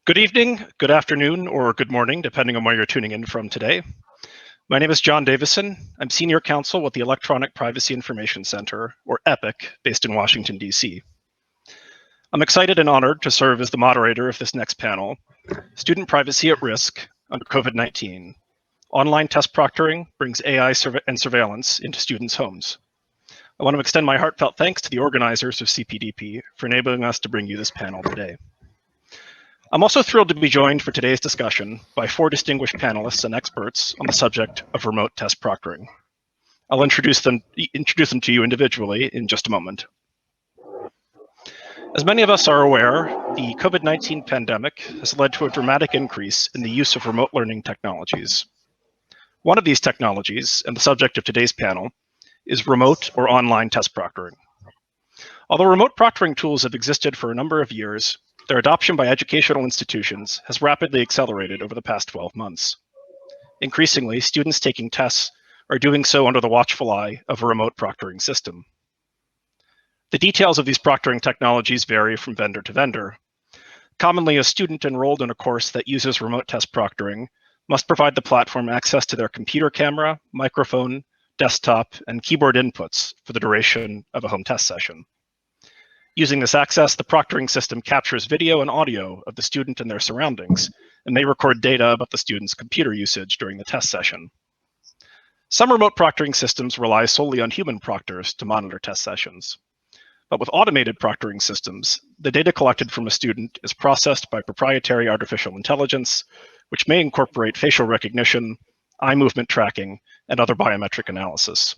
Good evening, good afternoon, or good morning, depending on where you're tuning in from today. My name is John Davisson. I'm Senior Counsel with the Electronic Privacy Information Center, or EPIC, based in Washington, D.C. I'm excited and honored to serve as the moderator of this next panel, Student Privacy at Risk under COVID-19. Online test proctoring brings AI and surveillance into students' homes. I want to extend my heartfelt thanks to the organizers of CPDP for enabling us to bring you this panel today. I'm also thrilled to be joined for today's discussion by 4 distinguished panelists and experts on the subject of remote test proctoring. I'll introduce them to you individually in just a moment. As many of us are aware, the COVID-19 pandemic has led to a dramatic increase in the use of remote learning technologies. One of these technologies, and the subject of today's panel, is remote or online test proctoring. Although remote proctoring tools have existed for a number of years, their adoption by educational institutions has rapidly accelerated over the past 12 months. Increasingly, students taking tests are doing so under the watchful eye of a remote proctoring system. The details of these proctoring technologies vary from vendor to vendor. Commonly, a student enrolled in a course that uses remote test proctoring must provide the platform access to their computer camera, microphone, desktop, and keyboard inputs for the duration of a home test session. Using this access, the proctoring system captures video and audio of the student and their surroundings, and may record data about the student's computer usage during the test session. Some remote proctoring systems rely solely on human proctors to monitor test sessions. But with automated proctoring systems, the data collected from a student is processed by proprietary artificial intelligence, which may incorporate facial recognition, eye movement tracking, and other biometric analysis.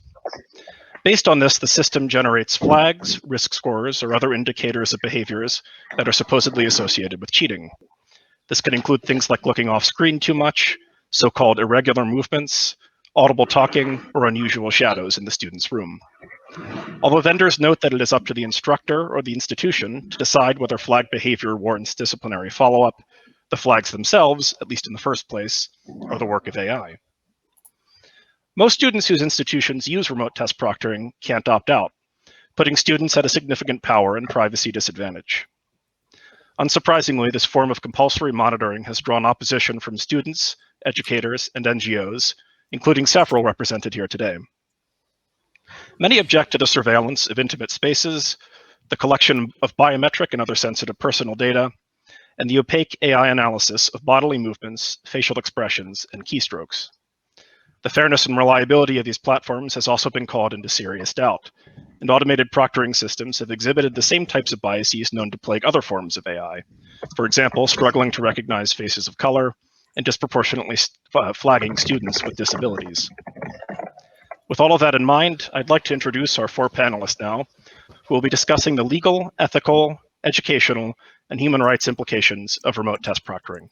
Based on this, the system generates flags, risk scores, or other indicators of behaviors that are supposedly associated with cheating. This can include things like looking off screen too much, so-called irregular movements, audible talking, or unusual shadows in the student's room. Although vendors note that it is up to the instructor or the institution to decide whether flag behavior warrants disciplinary follow-up, the flags themselves, at least in the first place, are the work of AI. Most students whose institutions use remote test proctoring can't opt out, putting students at a significant power and privacy disadvantage. Unsurprisingly, this form of compulsory monitoring has drawn opposition from students, educators, and NGOs, including several represented here today. Many object to the surveillance of intimate spaces, the collection of biometric and other sensitive personal data, and the opaque AI analysis of bodily movements, facial expressions, and keystrokes. The fairness and reliability of these platforms has also been called into serious doubt, and automated proctoring systems have exhibited the same types of biases known to plague other forms of AI. For example, struggling to recognize faces of color and disproportionately flagging students with disabilities. With all of that in mind, I'd like to introduce our 4 panelists now, who will be discussing the legal, ethical, educational, and human rights implications of remote test proctoring.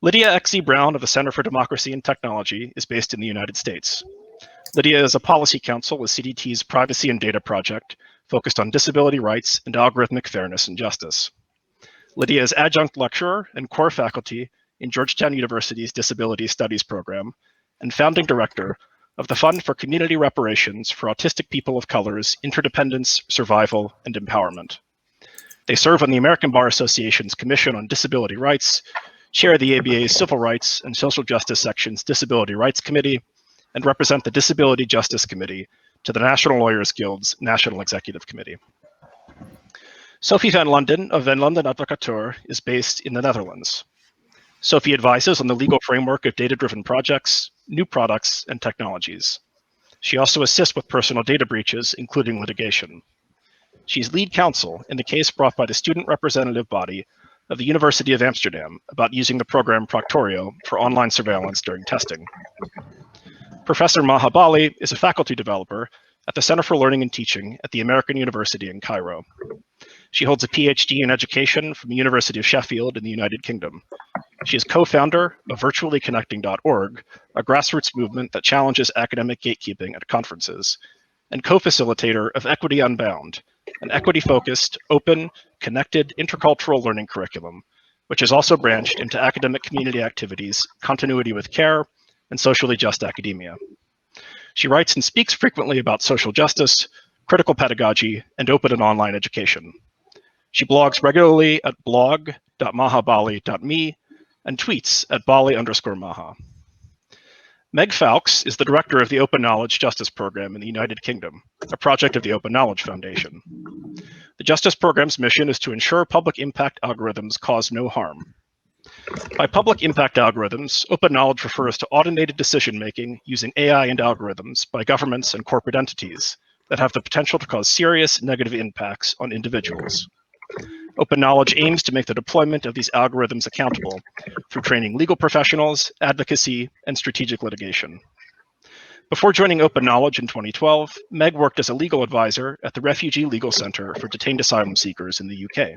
Lydia X.E. Brown of the Center for Democracy and Technology is based in the United States. Lydia is a policy counsel with CDT's Privacy and Data Project, focused on disability rights and algorithmic fairness and justice. Lydia is adjunct lecturer and core faculty in Georgetown University's Disability Studies program and founding director of the Fund for Community Reparations for Autistic People of Color's Interdependence, Survival, and Empowerment. They serve on the American Bar Association's Commission on Disability Rights, chair the ABA's Civil Rights and Social Justice Section's Disability Rights Committee, and represent the Disability Justice Committee to the National Lawyers Guild's National Executive Committee. Sofie van Londen of Van Londen Advocatuur is based in the Netherlands. Sofie advises on the legal framework of data-driven projects, new products, and technologies. She also assists with personal data breaches, including litigation. She's lead counsel in the case brought by the student representative body of the University of Amsterdam about using the program Proctorio for online surveillance during testing. Professor Maha Bali is a faculty developer at the Center for Learning and Teaching at the American University in Cairo. She holds a PhD in education from the University of Sheffield in the United Kingdom. She is co-founder of virtuallyconnecting.org, a grassroots movement that challenges academic gatekeeping at conferences, and co-facilitator of Equity Unbound, an equity-focused, open, connected, intercultural learning curriculum, which is also branched into academic community activities, continuity with care, and socially just academia. She writes and speaks frequently about social justice, critical pedagogy, and open and online education. She blogs regularly at blog meg.mahabali.me, and tweets at Bali_Maha. Meg Foulkes is the director of the Open Knowledge Justice Program in the United Kingdom, a project of the Open Knowledge Foundation. The Justice Program's mission is to ensure public impact algorithms cause no harm. By public impact algorithms, open knowledge refers to automated decision-making using AI and algorithms by governments and corporate entities that have the potential to cause serious negative impacts on individuals. Open knowledge aims to make the deployment of these algorithms accountable through training legal professionals, advocacy, and strategic litigation. Before joining Open Knowledge in 2012, Meg worked as a legal advisor at the Refugee Legal Centre for Detained Asylum Seekers in the UK.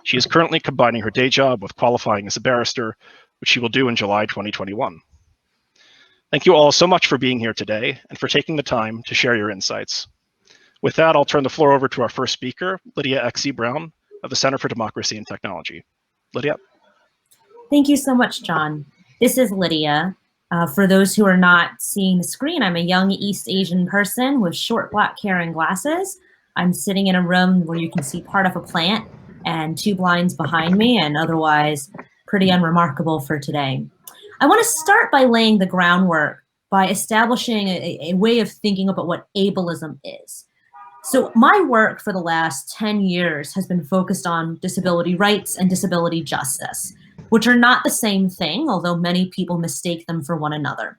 She is currently combining her day job with qualifying as a barrister, which she will do in July 2021. Thank you all so much for being here today and for taking the time to share your insights. With that, I'll turn the floor over to our first speaker, Lydia X.E. Brown of the Center for Democracy and Technology. Lydia. Thank you so much, John. This is Lydia. For those who are not seeing the screen, I'm a young East Asian person with short black hair and glasses. I'm sitting in a room where you can see part of a plant and 2 blinds behind me, and otherwise pretty unremarkable for today. I want to start by laying the groundwork by establishing a way of thinking about what ableism is. So my work for the last 10 years has been focused on disability rights and disability justice, which are not the same thing, although many people mistake them for one another.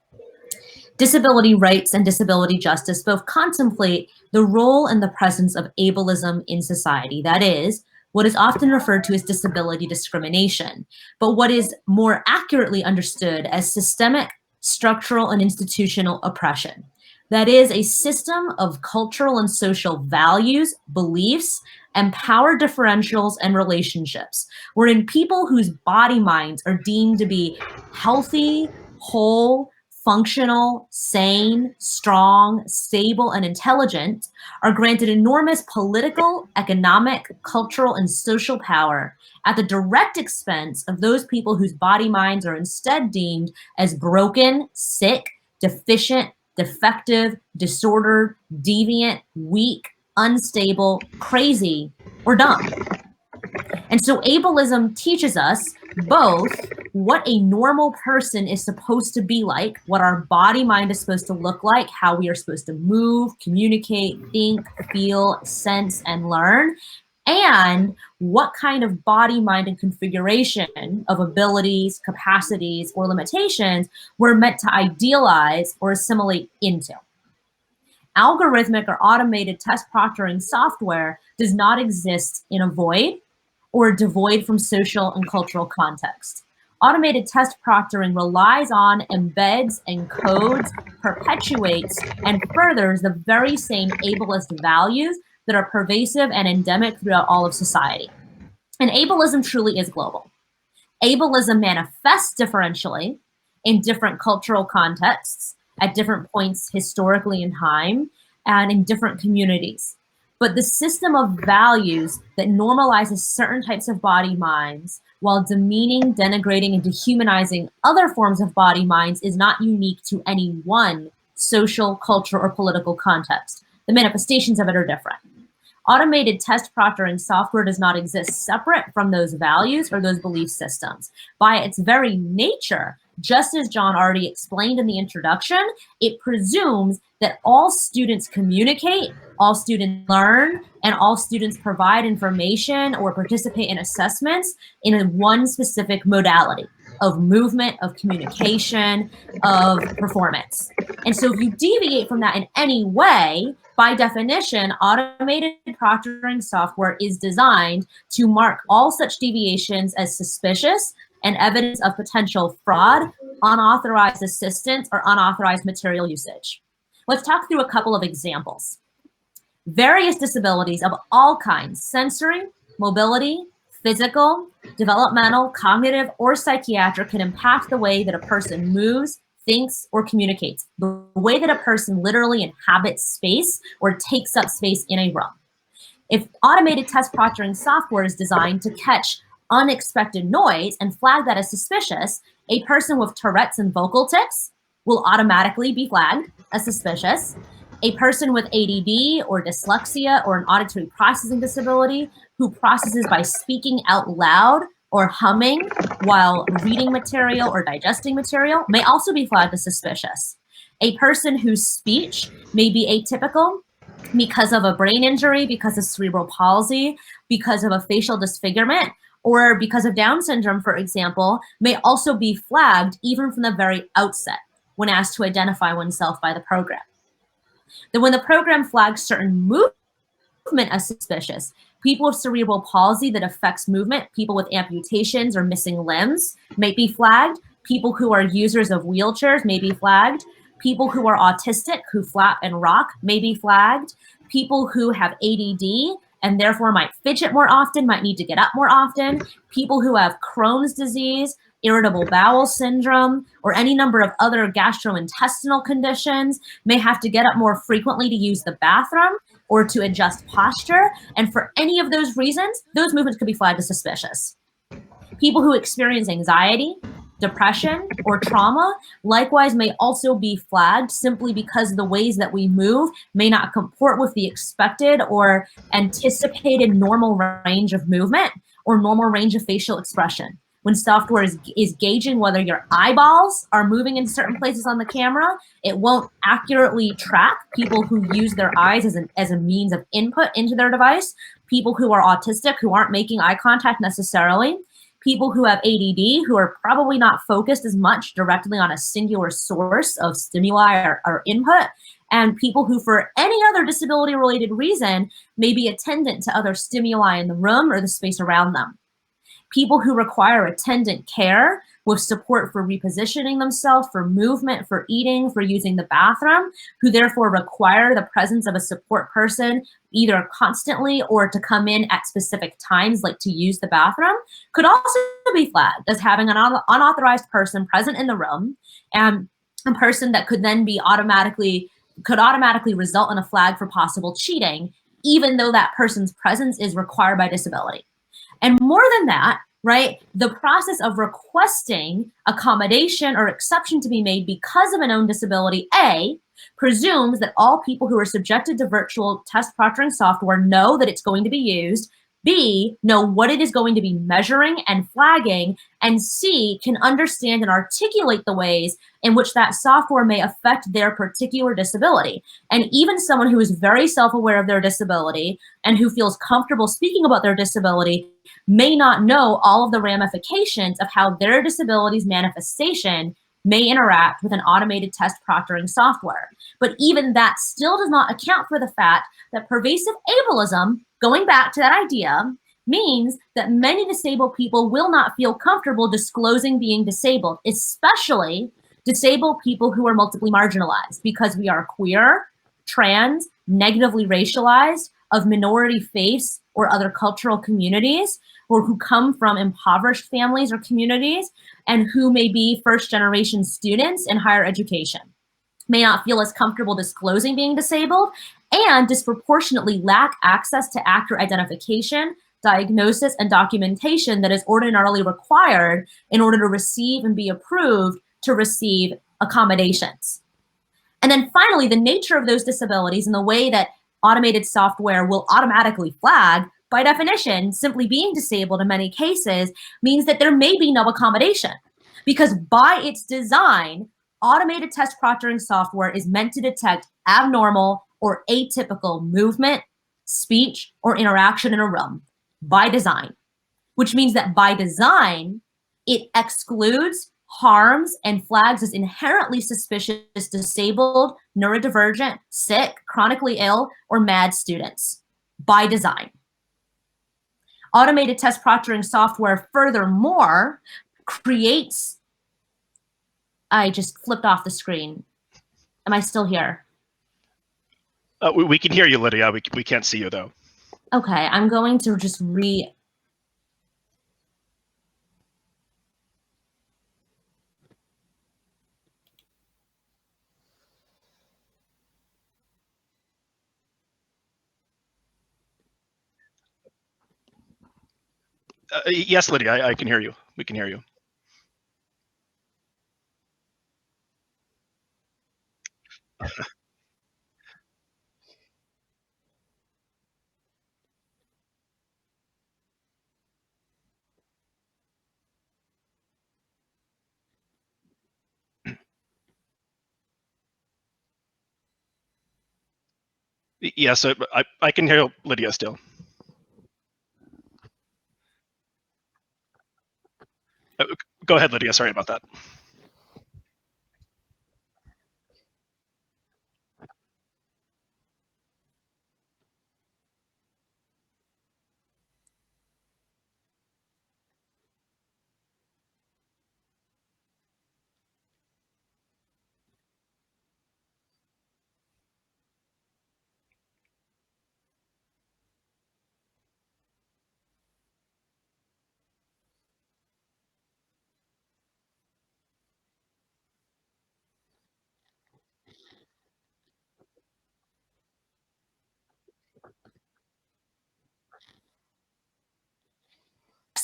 Disability rights and disability justice both contemplate the role and the presence of ableism in society, that is, what is often referred to as disability discrimination, but what is more accurately understood as systemic, structural, and institutional oppression. That is a system of cultural and social values, beliefs, and power differentials and relationships, wherein people whose body minds are deemed to be healthy, whole, functional, sane, strong, stable, and intelligent are granted enormous political, economic, cultural, and social power at the direct expense of those people whose body minds are instead deemed as broken, sick, deficient, defective, disordered, deviant, weak, unstable, crazy, or dumb. And so ableism teaches us both what a normal person is supposed to be like, what our body mind is supposed to look like, how we are supposed to move, communicate, think, feel, sense, and learn, and what kind of body, mind, and configuration of abilities, capacities, or limitations we're meant to idealize or assimilate into. Algorithmic or automated test proctoring software does not exist in a void or devoid from social and cultural context. Automated test proctoring relies on, embeds, encodes, perpetuates, and furthers the very same ableist values that are pervasive and endemic throughout all of society. And ableism truly is global. Ableism manifests differentially in different cultural contexts, at different points historically in time, and in different communities. But the system of values that normalizes certain types of body minds while demeaning, denigrating, and dehumanizing other forms of body minds is not unique to any one social, cultural, or political context. The manifestations of it are different. Automated test proctoring software does not exist separate from those values or those belief systems. By its very nature, just as John already explained in the introduction, it presumes that all students communicate, all students learn, and all students provide information or participate in assessments in one specific modality of movement, of communication, of performance. And so if you deviate from that in any way, by definition, automated proctoring software is designed to mark all such deviations as suspicious and evidence of potential fraud, unauthorized assistance, or unauthorized material usage. Let's talk through a couple of examples. Various disabilities of all kinds, sensory, mobility, physical, developmental, cognitive, or psychiatric, can impact the way that a person moves, thinks, or communicates, the way that a person literally inhabits space or takes up space in a room. If automated test proctoring software is designed to catch unexpected noise and flag that as suspicious, a person with Tourette's and vocal tics will automatically be flagged as suspicious. A person with ADD or dyslexia or an auditory processing disability who processes by speaking out loud or humming while reading material or digesting material may also be flagged as suspicious. A person whose speech may be atypical because of a brain injury, because of cerebral palsy, because of a facial disfigurement, or because of Down syndrome, for example, may also be flagged even from the very outset when asked to identify oneself by the program. Then when the program flags certain movement as suspicious, people with cerebral palsy that affects movement, people with amputations or missing limbs may be flagged, people who are users of wheelchairs may be flagged, people who are autistic who flap and rock may be flagged, people who have ADD and therefore might fidget more often, might need to get up more often, people who have Crohn's disease, irritable bowel syndrome, or any number of other gastrointestinal conditions may have to get up more frequently to use the bathroom or to adjust posture. And for any of those reasons, those movements could be flagged as suspicious. People who experience anxiety, depression, or trauma likewise may also be flagged simply because the ways that we move may not comport with the expected or anticipated normal range of movement or normal range of facial expression. When software is gauging whether your eyeballs are moving in certain places on the camera, it won't accurately track people who use their eyes as a means of input into their device, people who are autistic who aren't making eye contact necessarily, people who have ADD who are probably not focused as much directly on a singular source of stimuli or input, and people who for any other disability related reason may be attendant to other stimuli in the room or the space around them. People who require attendant care with support for repositioning themselves, for movement, for eating, for using the bathroom, who therefore require the presence of a support person either constantly or to come in at specific times, like to use the bathroom, could also be flagged as having an unauthorized person present in the room, and a person that could then be automatically result in a flag for possible cheating, even though that person's presence is required by disability. And more than that, right, the process of requesting accommodation or exception to be made because of a known disability, A, presumes that all people who are subjected to virtual test proctoring software know that it's going to be used, B, know what it is going to be measuring and flagging, and C, can understand and articulate the ways in which that software may affect their particular disability. And even someone who is very self-aware of their disability and who feels comfortable speaking about their disability may not know all of the ramifications of how their disability's manifestation may interact with an automated test proctoring software. But even that still does not account for the fact that pervasive ableism, going back to that idea, means that many disabled people will not feel comfortable disclosing being disabled, especially disabled people who are multiply marginalized, because we are queer, trans, negatively racialized, of minority faiths or other cultural communities, or who come from impoverished families or communities, and who may be first-generation students in higher education, may not feel as comfortable disclosing being disabled, and disproportionately lack access to accurate identification, diagnosis, and documentation that is ordinarily required in order to receive and be approved to receive accommodations. And then finally, the nature of those disabilities and the way that automated software will automatically flag, by definition, simply being disabled in many cases means that there may be no accommodation, because by its design, automated test proctoring software is meant to detect abnormal or atypical movement, speech, or interaction in a room by design, which means that by design, it excludes, harms, and flags as inherently suspicious disabled, neurodivergent, sick, chronically ill, or mad students by design. Automated test proctoring software, furthermore, creates, I just flipped off the screen. Am I still here? We can hear you, Lydia. We can't see you, though. Okay, I'm going to just Yes, Lydia, I can hear you. We can hear you. Yes, I can hear Lydia still. Go ahead, Lydia. Sorry about that.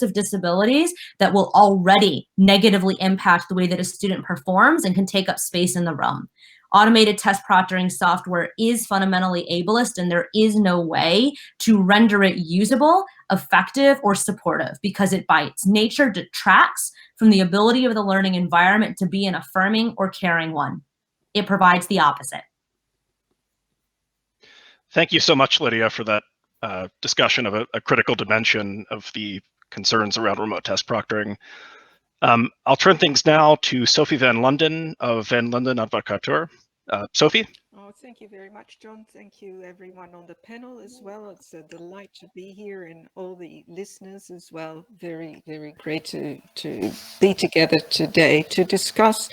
Of disabilities that will already negatively impact the way that a student performs and can take up space in the room. Automated test proctoring software is fundamentally ableist, and there is no way to render it usable, effective, or supportive, because it by its nature detracts from the ability of the learning environment to be an affirming or caring one. It provides the opposite. Thank you so much, Lydia, for that discussion of a critical dimension of the concerns around remote test proctoring. I'll turn things now to Sofie van Londen of Van Londen Advocatuur. Sofie? Oh, thank you very much, John. Thank you, everyone on the panel as well. It's a delight to be here, and all the listeners as well. Very, very great to be together today to discuss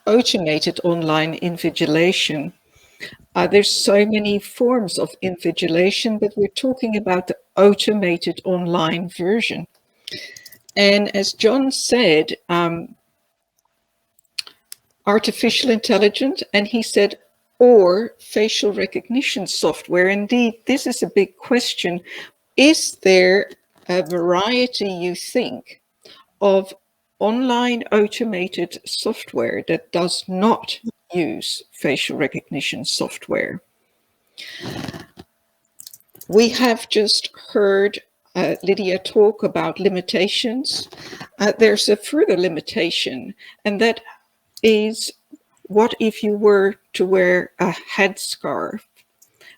automated online invigilation. There's so many forms of invigilation, but we're talking about the automated online version. And as John said, artificial intelligence, and he said, or facial recognition software. Indeed, this is a big question. Is there a variety, you think, of online automated software that does not use facial recognition software? We have just heard Lydia talk about limitations. There's a further limitation, and that is, what if you were to wear a headscarf?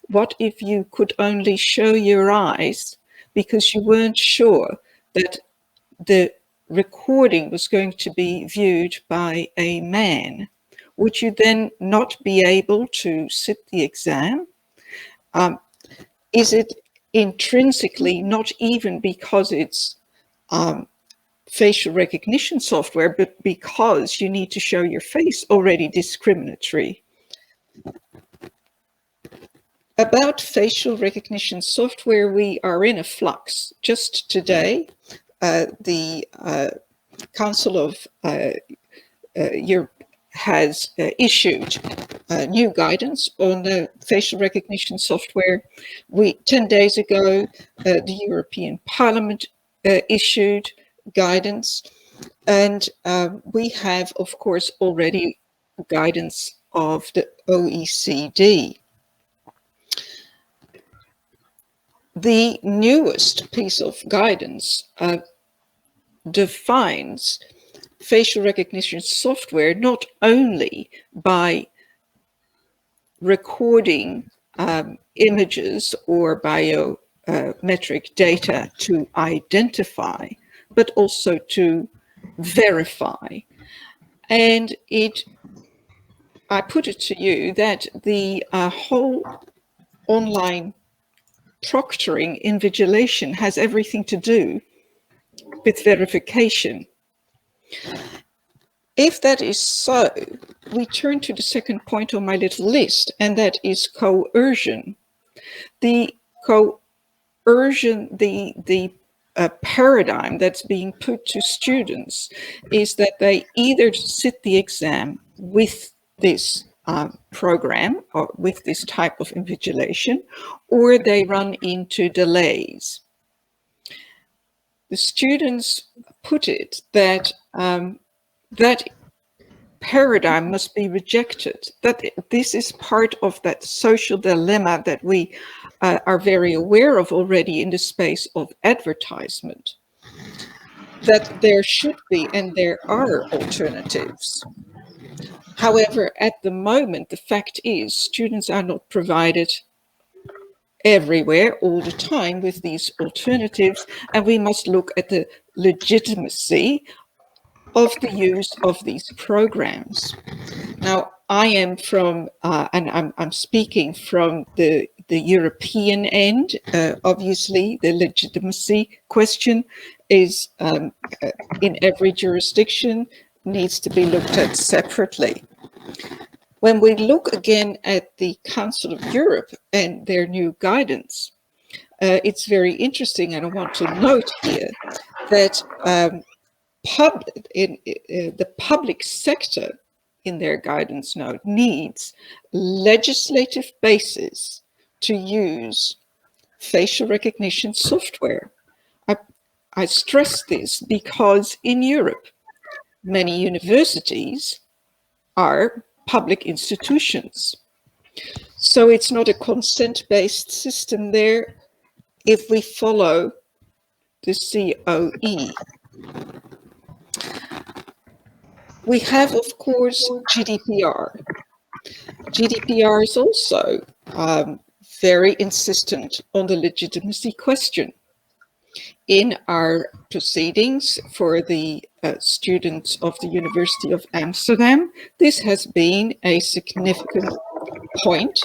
What if you could only show your eyes because you weren't sure that the recording was going to be viewed by a man? Would you then not be able to sit the exam? Is it intrinsically, not even because it's facial recognition software, but because you need to show your face, already discriminatory? About facial recognition software, we are in a flux. Just today, the Council of Europe has issued new guidance on the facial recognition software. 10 days ago, the European Parliament issued guidance, and we have, of course, already guidance of the OECD. The newest piece of guidance defines facial recognition software not only by recording images or biometric data to identify, but also to verify. And I put it to you that the whole online proctoring invigilation has everything to do with verification. If that is so, we turn to the second point on my little list, and that is coercion. The coercion, the paradigm that's being put to students is that they either sit the exam with this program or with this type of invigilation, or they run into delays. The students put it that that paradigm must be rejected, that this is part of that social dilemma that we are very aware of already in the space of advertisement, that there should be and there are alternatives. However, at the moment, the fact is students are not provided everywhere all the time with these alternatives, and we must look at the legitimacy of the use of these programs. Now, I am from, and I'm speaking from the European end. Obviously, the legitimacy question is in every jurisdiction, needs to be looked at separately. When we look again at the Council of Europe and their new guidance, it's very interesting, and I want to note here that the public sector in their guidance note needs legislative basis to use facial recognition software. I stress this because in Europe, many universities are public institutions. So it's not a consent-based system there if we follow the COE. We have, of course, Gdpr. Gdpr is also very insistent on the legitimacy question. In our proceedings for the students of the University of Amsterdam, this has been a significant point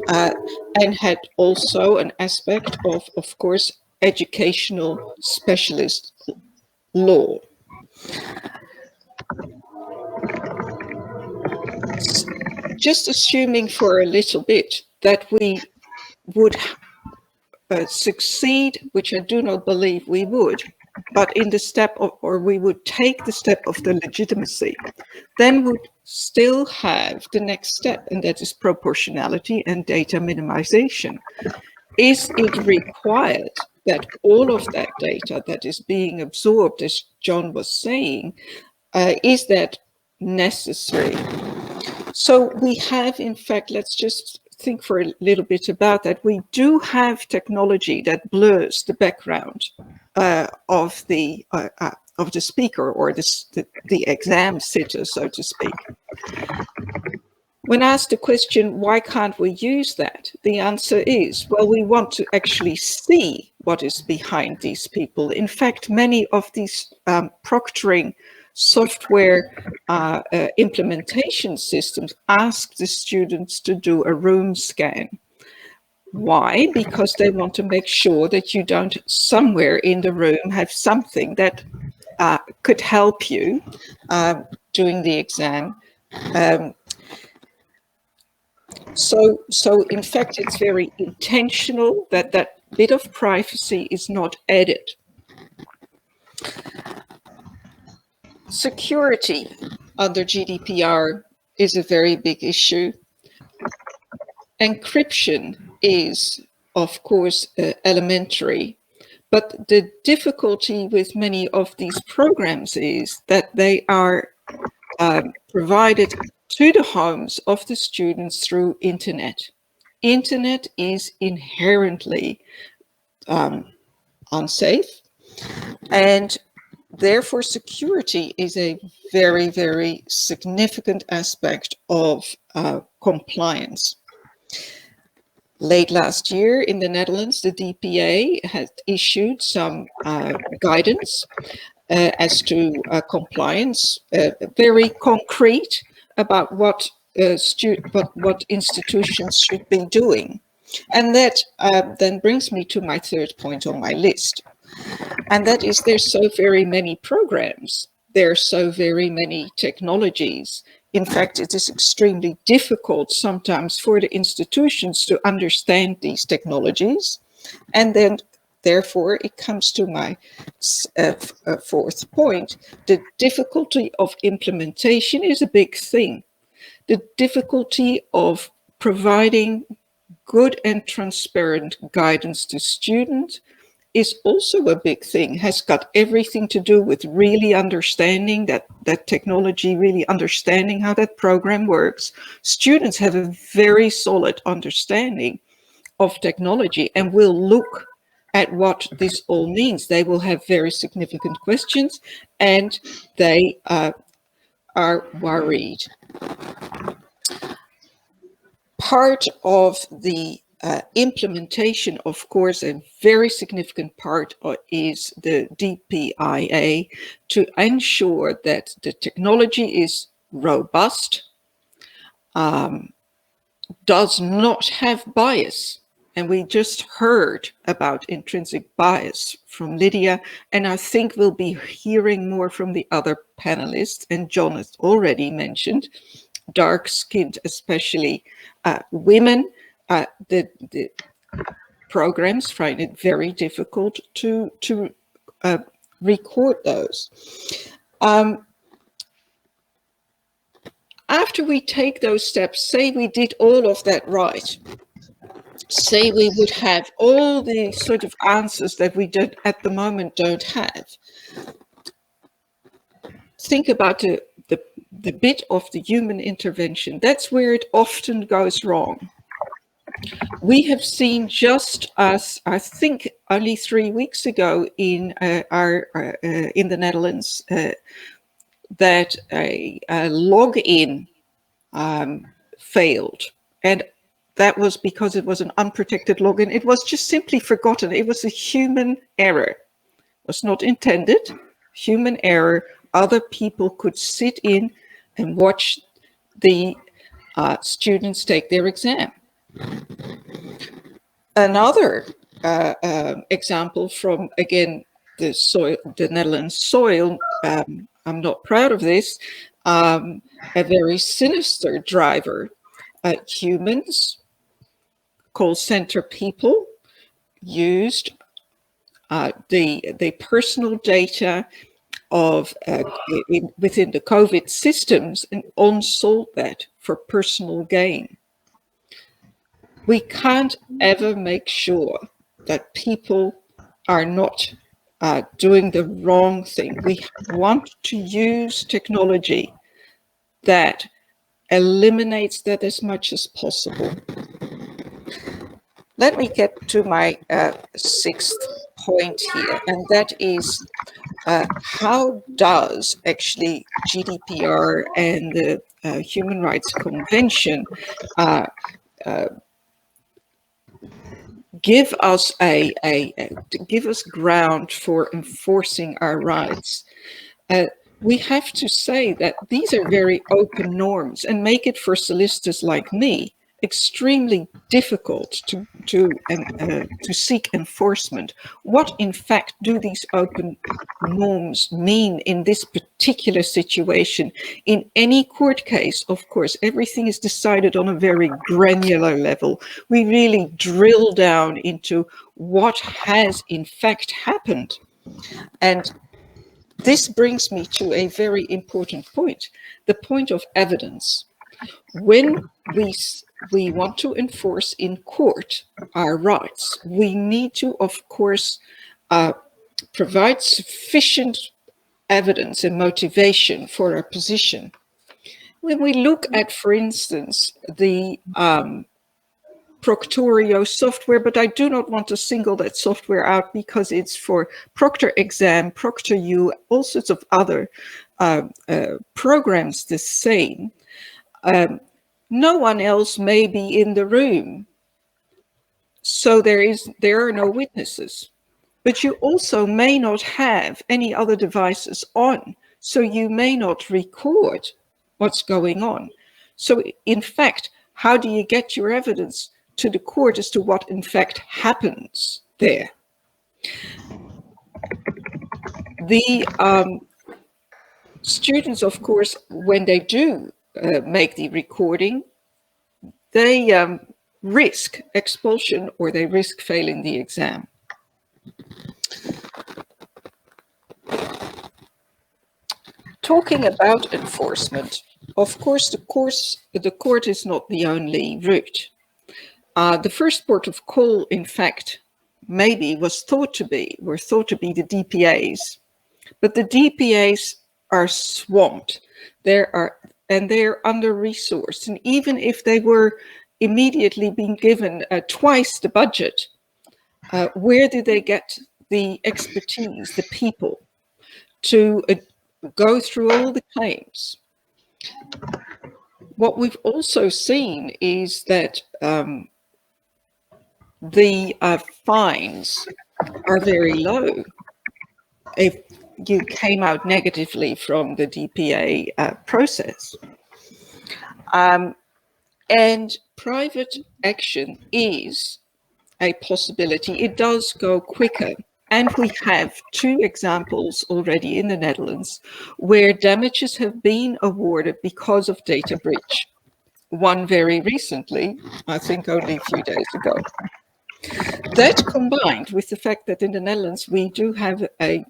and had also an aspect of course, educational specialist law. Just assuming for a little bit that we would succeed, which I do not believe we would, but in the step of, or we would take the step of the legitimacy, then would still have the next step, and that is proportionality and data minimization. Is it required that all of that data that is being absorbed, as John was saying, is that necessary? So we have, in fact, let's just think for a little bit about that. We do have technology that blurs the background of the speaker, or the exam sitter, so to speak. When asked the question, why can't we use that? The answer is, well, we want to actually see what is behind these people. In fact, many of these proctoring software implementation systems ask the students to do a room scan. Why? Because they want to make sure that you don't somewhere in the room have something that could help you during the exam. So in fact, it's very intentional that that bit of privacy is not added. Security under GDPR is a very big issue. Encryption is, of course, elementary, but the difficulty with many of these programs is that they are provided to the homes of the students through internet. Internet is inherently unsafe, and therefore security is a very, very significant aspect of compliance. Late last year in the Netherlands, the DPA had issued some guidance as to compliance, very concrete about what institutions should be doing. And that then brings me to my third point on my list. And that is, there's so very many programs, there are so very many technologies. In fact, it is extremely difficult sometimes for the institutions to understand these technologies. And then, therefore, it comes to my fourth point. The difficulty of implementation is a big thing. The difficulty of providing good and transparent guidance to students is also a big thing, has got everything to do with really understanding that technology, really understanding how that program works. Students have a very solid understanding of technology and will look at what this all means. They will have very significant questions, and they are worried. Part of the implementation, of course, a very significant part is the DPIA, to ensure that the technology is robust, does not have bias. And we just heard about intrinsic bias from Lydia, and I think we'll be hearing more from the other panelists. And John has already mentioned dark-skinned, especially women. The programs find it very difficult to record those. After we take those steps, say we did all of that right, say we would have all the sort of answers that we at the moment don't have. Think about the bit of the human intervention. That's where it often goes wrong. We have seen, just as I think only 3 weeks ago in in the Netherlands, that a login failed, and that was because it was an unprotected login. It was just simply forgotten. It was a human error. It was not intended. Human error. Other people could sit in and watch the students take their exam. Another example from, again, the Netherlands soil. I'm not proud of this. A very sinister driver. Humans, call center people, used the personal data of within the COVID systems and unsold that for personal gain. We can't ever make sure that people are not doing the wrong thing. We want to use technology that eliminates that as much as possible. Let me get to my sixth point here, and that is how does actually GDPR and the Human Rights Convention give us give us ground for enforcing our rights. We have to say that these are very open norms and make it for solicitors like me extremely difficult to seek enforcement. What in fact do these open norms mean in this particular situation? In any court case, of course, everything is decided on a very granular level. We really drill down into what has in fact happened. And this brings me to a very important point, the point of evidence. When we want to enforce in court our rights, we need to, of course, provide sufficient evidence and motivation for our position. When we look at, for instance, the Proctorio software, but I do not want to single that software out because it's for Proctor Exam, ProctorU, all sorts of other programs the same. No one else may be in the room, so there are no witnesses. But you also may not have any other devices on, so you may not record what's going on. So in fact, how do you get your evidence to the court as to what in fact happens there? The students, of course, when they do make the recording, they risk expulsion or they risk failing the exam. Talking about enforcement, of course, the court is not the only route. The first port of call, in fact, maybe were thought to be the DPAs, but the DPAs are swamped. They're under-resourced, and even if they were immediately being given twice the budget, where do they get the expertise, the people, to go through all the claims? What we've also seen is that the fines are very low if you came out negatively from the DPA process. And private action is a possibility. It does go quicker. And we have 2 examples already in the Netherlands where damages have been awarded because of data breach. One very recently, I think only a few days ago. That combined with the fact that in the Netherlands we do have a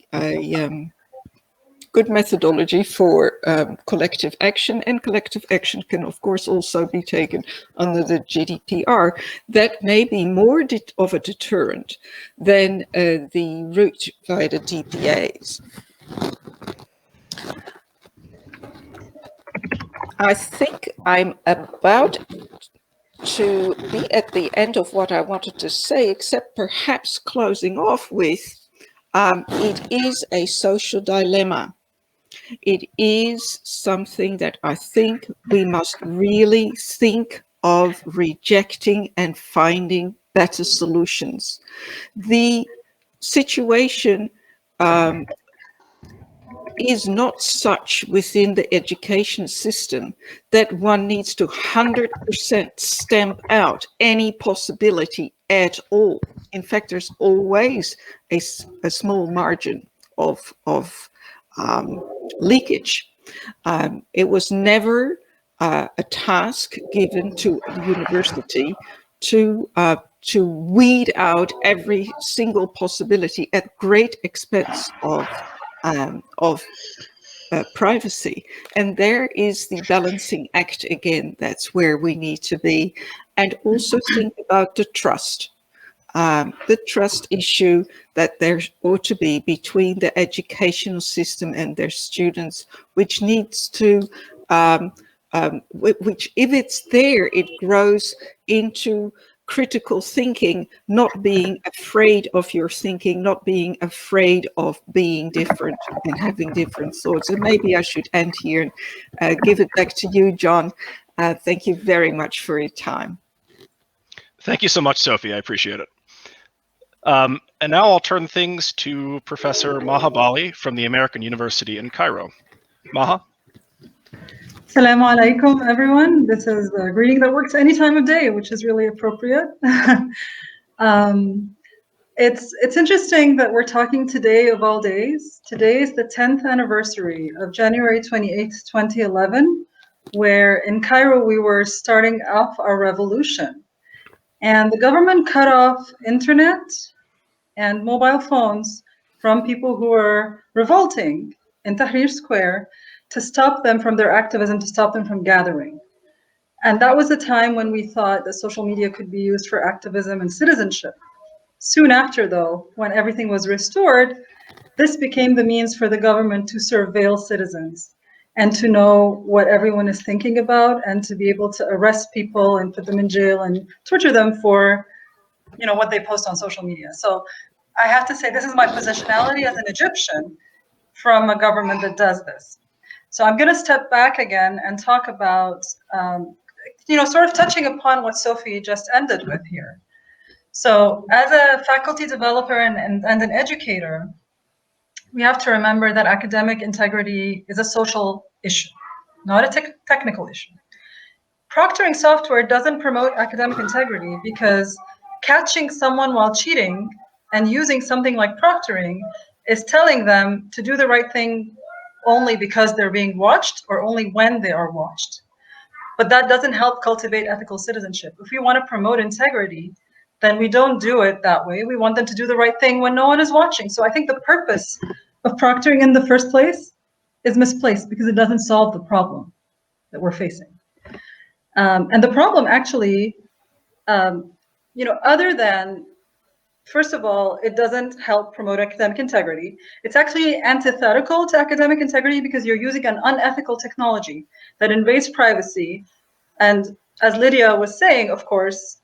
good methodology for collective action, and collective action can of course also be taken under the Gdpr, that may be more of a deterrent than the route via the DPAs. I think I'm about to be at the end of what I wanted to say, except perhaps closing off with, it is a social dilemma. It is something that I think we must really think of rejecting and finding better solutions. The situation is not such within the education system that one needs to 100% stamp out any possibility at all. In fact, there's always a small margin of leakage. It was never a task given to the university to weed out every single possibility at great expense of privacy. And there is the balancing act again. That's where we need to be. And also think about the trust issue that there ought to be between the educational system and their students, which needs to, which if it's there, it grows into critical thinking, not being afraid of your thinking, not being afraid of being different and having different thoughts. And maybe I should end here and give it back to you, John. Thank you very much for your time. Thank you so much, Sofie. I appreciate it. And now I'll turn things to Professor Maha Bali from the American University in Cairo. Maha? Assalamu alaikum, everyone. This is a greeting that works any time of day, which is really appropriate. It's interesting that we're talking today of all days. Today is the 10th anniversary of January 28th, 2011, where in Cairo we were starting off our revolution. And the government cut off internet and mobile phones from people who were revolting in Tahrir Square to stop them from their activism, to stop them from gathering. And that was the time when we thought that social media could be used for activism and citizenship. Soon after, though, when everything was restored, this became the means for the government to surveil citizens and to know what everyone is thinking about, and to be able to arrest people and put them in jail and torture them for, you know, what they post on social media. So I have to say, this is my positionality as an Egyptian from a government that does this. So I'm going to step back again and talk about, you know, sort of touching upon what Sofie just ended with here. So as a faculty developer and an educator, we have to remember that academic integrity is a social issue, not a technical issue. Proctoring software doesn't promote academic integrity because catching someone while cheating and using something like proctoring is telling them to do the right thing only because they're being watched, or only when they are watched. But that doesn't help cultivate ethical citizenship. If we want to promote integrity, then we don't do it that way. We want them to do the right thing when no one is watching. So I think the purpose of proctoring in the first place is misplaced because it doesn't solve the problem that we're facing. And the problem actually, you know, other than, first of all, it doesn't help promote academic integrity. It's actually antithetical to academic integrity because you're using an unethical technology that invades privacy. And as Lydia was saying, of course,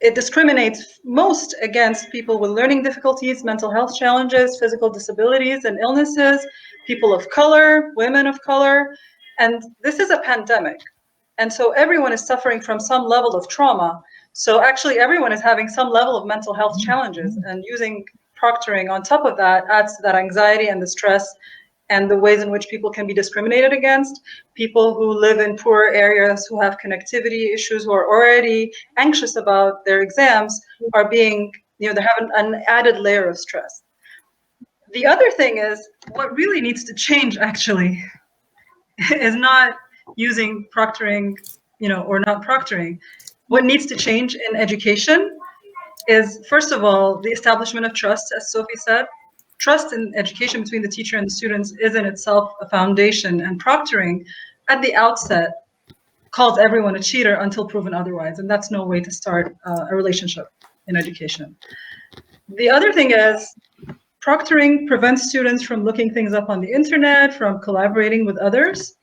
it discriminates most against people with learning difficulties, mental health challenges, physical disabilities and illnesses, people of color, women of color. And this is a pandemic. And so everyone is suffering from some level of trauma. So actually everyone is having some level of mental health challenges, and using proctoring on top of that adds to that anxiety and the stress and the ways in which people can be discriminated against. People who live in poorer areas, who have connectivity issues, who are already anxious about their exams, are being, they have an added layer of stress. The other thing is, what really needs to change actually is not using proctoring, or not proctoring. What needs to change in education is, first of all, the establishment of trust, as Sofie said. Trust in education between the teacher and the students is in itself a foundation, and proctoring at the outset calls everyone a cheater until proven otherwise, and that's no way to start a relationship in education. The other thing is, proctoring prevents students from looking things up on the internet, from collaborating with others.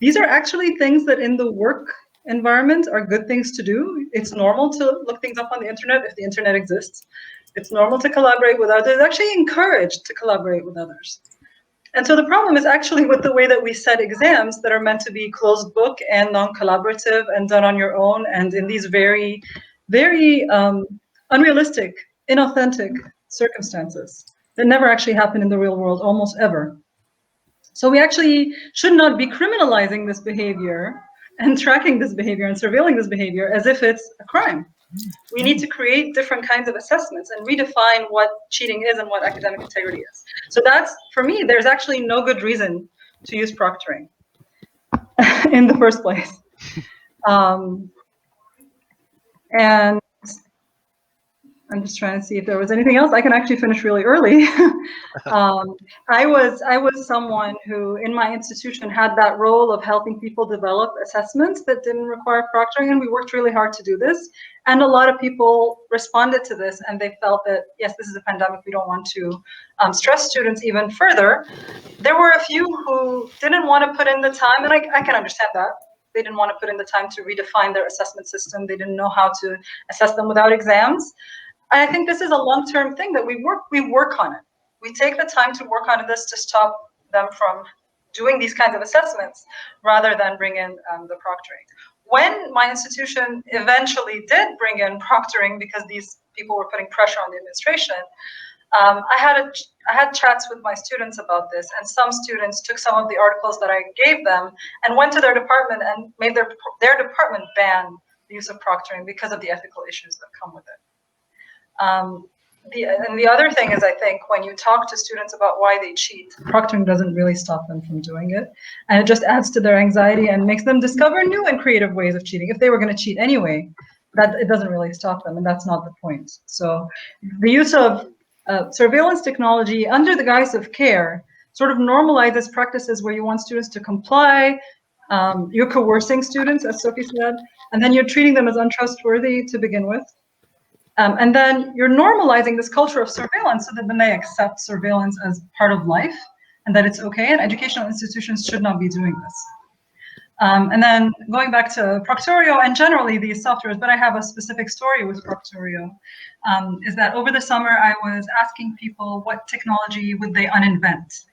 These are actually things that in the work environment are good things to do. It's normal to look things up on the internet if the internet exists. It's normal to collaborate with others. It's actually encouraged to collaborate with others. And so the problem is actually with the way that we set exams that are meant to be closed book and non-collaborative and done on your own, and in these very, very unrealistic, inauthentic circumstances that never actually happen in the real world, almost ever. So we actually should not be criminalizing this behavior and tracking this behavior and surveilling this behavior as if it's a crime. We need to create different kinds of assessments and redefine what cheating is and what academic integrity is. So that's, for me, there's actually no good reason to use proctoring in the first place. And I'm just trying to see if there was anything else. I can actually finish really early. I was someone who, in my institution, had that role of helping people develop assessments that didn't require proctoring, and we worked really hard to do this. And a lot of people responded to this, and they felt that, yes, this is a pandemic, we don't want to stress students even further. There were a few who didn't want to put in the time, and I can understand that. They didn't want to put in the time to redefine their assessment system. They didn't know how to assess them without exams. And I think this is a long-term thing that we work on it. We take the time to work on this to stop them from doing these kinds of assessments rather than bring in the proctoring. When my institution eventually did bring in proctoring because these people were putting pressure on the administration, I had chats with my students about this, and some students took some of the articles that I gave them and went to their department and made their department ban the use of proctoring because of the ethical issues that come with it. And the other thing is, I think when you talk to students about why they cheat, proctoring doesn't really stop them from doing it. And it just adds to their anxiety and makes them discover new and creative ways of cheating. If they were going to cheat anyway, that it doesn't really stop them, and that's not the point. So the use of surveillance technology under the guise of care sort of normalizes practices where you want students to comply. You're coercing students, as Sofie said, and then you're treating them as untrustworthy to begin with. And then you're normalizing this culture of surveillance so that then they accept surveillance as part of life and that it's okay, and educational institutions should not be doing this. And then going back to Proctorio and generally these softwares, but I have a specific story with Proctorio, is that over the summer I was asking people what technology would they uninvent?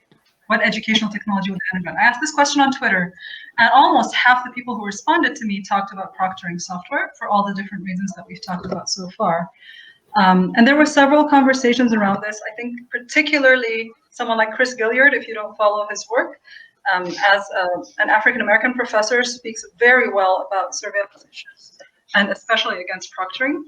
What educational technology would they uninvent? I asked this question on Twitter, and almost half the people who responded to me talked about proctoring software for all the different reasons that we've talked about so far. And there were several conversations around this. I think particularly someone like Chris Gilliard, if you don't follow his work, as an African-American professor, speaks very well about surveillance issues, and especially against proctoring.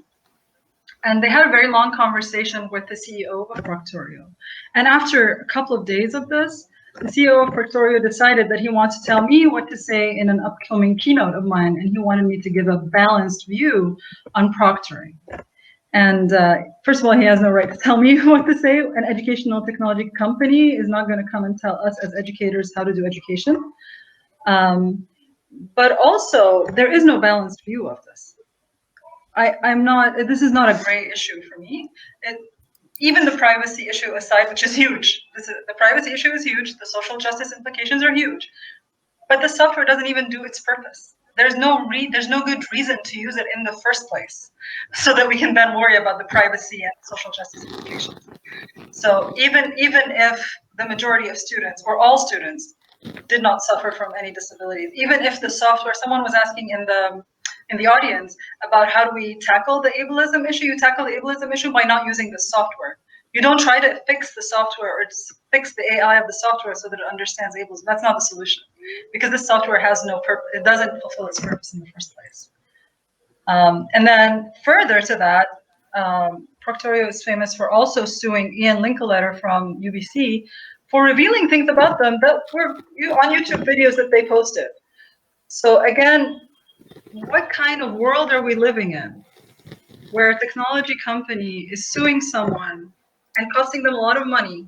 And they had a very long conversation with the CEO of Proctorio. And after a couple of days of this, the CEO of Proctorio decided that he wants to tell me what to say in an upcoming keynote of mine, and he wanted me to give a balanced view on proctoring. And first of all, he has no right to tell me what to say. An educational technology company is not going to come and tell us as educators how to do education. But also, there is no balanced view of this. This is not a gray issue for me. Even the privacy issue aside, which is huge. The privacy issue is huge. The social justice implications are huge. But the software doesn't even do its purpose. There's no good reason to use it in the first place, so that we can then worry about the privacy and social justice implications. So even if the majority of students or all students did not suffer from any disabilities, even if the software, someone was asking in the in the audience about how do we tackle the ableism issue. You tackle the ableism issue by not using the software. You don't try to fix the software or fix the AI of the software so that it understands ableism. That's not the solution, because this software has no purpose. It doesn't fulfill its purpose in the first place. And then further to that, Proctoring is famous for also suing Ian Linkletter from UBC for revealing things about them that were on YouTube videos that they posted. So again, what kind of world are we living in where a technology company is suing someone and costing them a lot of money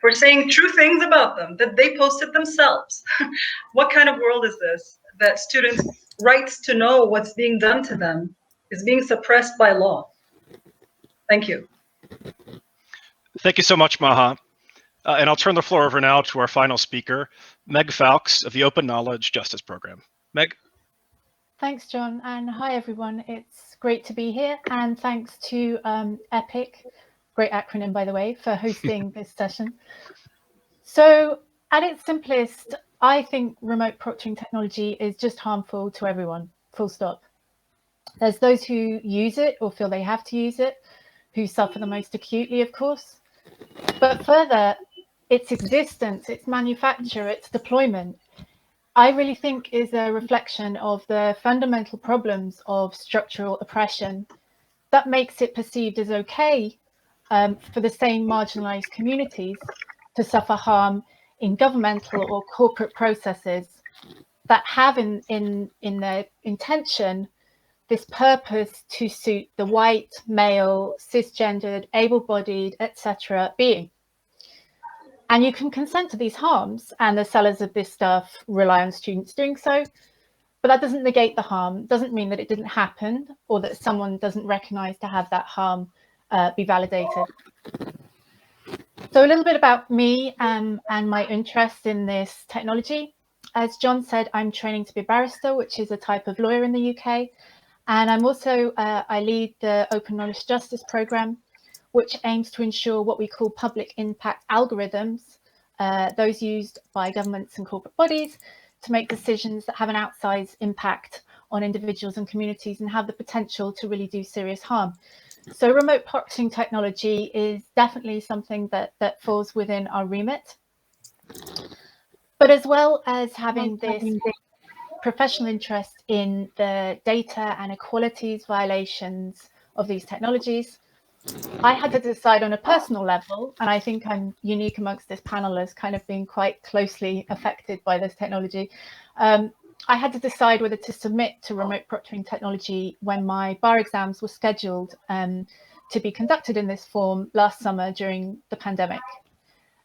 for saying true things about them that they posted themselves? What kind of world is this, that students' rights to know what's being done to them is being suppressed by law? Thank you. Thank you so much, Maha. And I'll turn the floor over now to our final speaker, Meg Foulkes of the Open Knowledge Justice Program. Meg. Thanks, John, and hi, everyone. It's great to be here, and thanks to EPIC, great acronym, by the way, for hosting this session. So at its simplest, I think remote proctoring technology is just harmful to everyone, full stop. There's those who use it or feel they have to use it, who suffer the most acutely, of course. But further, its existence, its manufacture, its deployment, I really think is a reflection of the fundamental problems of structural oppression that makes it perceived as okay for the same marginalized communities to suffer harm in governmental or corporate processes that have in their intention this purpose to suit the white, male, cisgendered, able-bodied, etc. being. And you can consent to these harms, and the sellers of this stuff rely on students doing so, but that doesn't negate the harm, doesn't mean that it didn't happen, or that someone doesn't recognize to have that harm be validated. So a little bit about me and my interest in this technology. As John said, I'm training to be a barrister, which is a type of lawyer in the UK. And I'm also, I lead the Open Knowledge Justice Program, which aims to ensure what we call public impact algorithms, those used by governments and corporate bodies to make decisions that have an outsized impact on individuals and communities and have the potential to really do serious harm. So remote proctoring technology is definitely something that falls within our remit. But as well as having this professional interest in the data and equalities violations of these technologies, I had to decide on a personal level, and I think I'm unique amongst this panel as kind of being quite closely affected by this technology. I had to decide whether to submit to remote proctoring technology when my bar exams were scheduled to be conducted in this form last summer during the pandemic.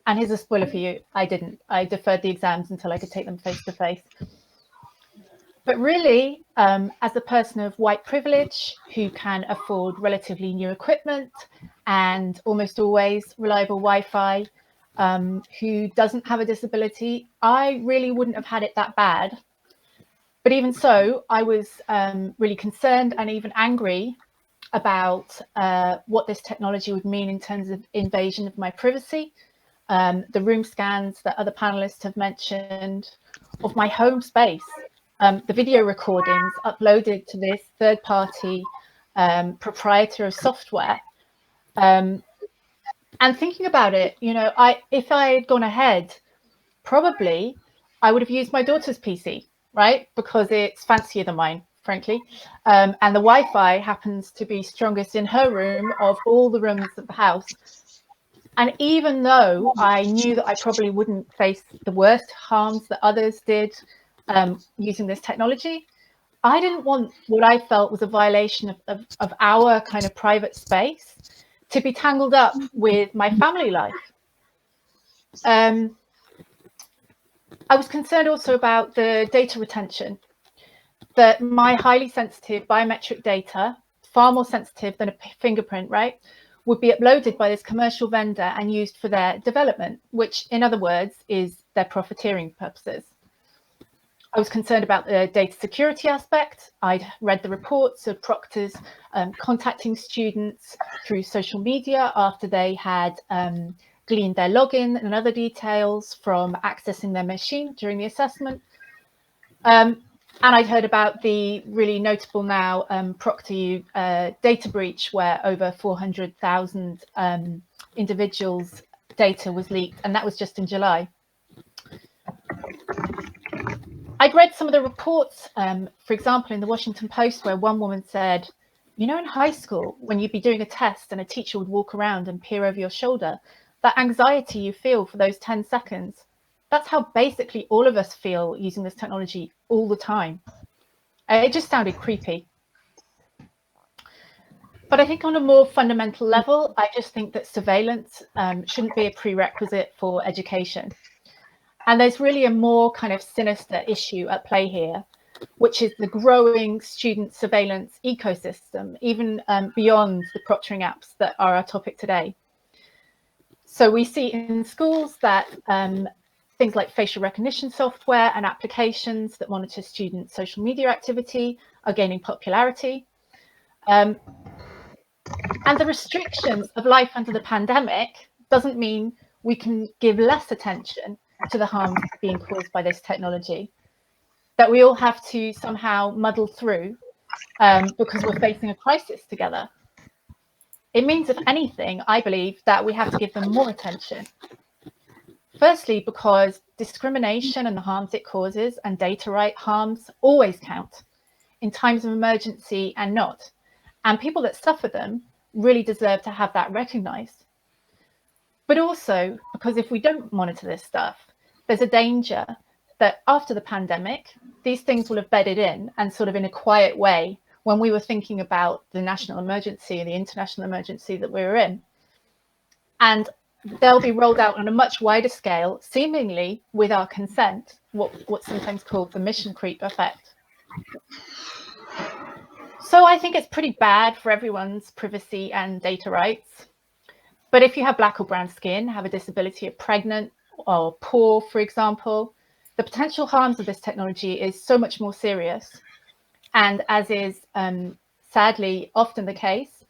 And here's a spoiler for you, I didn't. I deferred the exams until I could take them face to face. But really, as a person of white privilege who can afford relatively new equipment and almost always reliable Wi-Fi, who doesn't have a disability, I really wouldn't have had it that bad. But even so, I was really concerned and even angry about what this technology would mean in terms of invasion of my privacy, the room scans that other panelists have mentioned, of my home space. The video recordings uploaded to this third-party proprietor of software. And thinking about it, you know, if I had gone ahead, probably I would have used my daughter's PC, right? Because it's fancier than mine, frankly. And the Wi-Fi happens to be strongest in her room of all the rooms of the house. And even though I knew that I probably wouldn't face the worst harms that others did using this technology, I didn't want what I felt was a violation of our kind of private space to be tangled up with my family life. I was concerned also about the data retention, that my highly sensitive biometric data, far more sensitive than a fingerprint, right, would be uploaded by this commercial vendor and used for their development, which in other words is their profiteering purposes. I was concerned about the data security aspect. I'd read the reports of proctors contacting students through social media after they had gleaned their login and other details from accessing their machine during the assessment. And I'd heard about the really notable now Proctoring data breach, where over 400,000 individuals' data was leaked, and that was just in July. I'd read some of the reports, for example, in the Washington Post, where one woman said, you know, in high school, when you'd be doing a test and a teacher would walk around and peer over your shoulder, that anxiety you feel for those 10 seconds, that's how basically all of us feel using this technology all the time. It just sounded creepy. But I think on a more fundamental level, I just think that surveillance shouldn't be a prerequisite for education. And there's really a more kind of sinister issue at play here, which is the growing student surveillance ecosystem, even beyond the proctoring apps that are our topic today. So we see in schools that things like facial recognition software and applications that monitor student social media activity are gaining popularity. And the restrictions of life under the pandemic doesn't mean we can give less attention to the harms being caused by this technology, that we all have to somehow muddle through because we're facing a crisis together. It means, if anything, I believe that we have to give them more attention. Firstly, because discrimination and the harms it causes and data right harms always count in times of emergency and not. And people that suffer them really deserve to have that recognized. But also because if we don't monitor this stuff, there's a danger that after the pandemic, these things will have bedded in and sort of in a quiet way when we were thinking about the national emergency and the international emergency that we were in. And they'll be rolled out on a much wider scale, seemingly with our consent, what's sometimes called the mission creep effect. So I think it's pretty bad for everyone's privacy and data rights. But if you have black or brown skin, have a disability, are pregnant or poor, for example, the potential harms of this technology is so much more serious. And as is sadly often the case,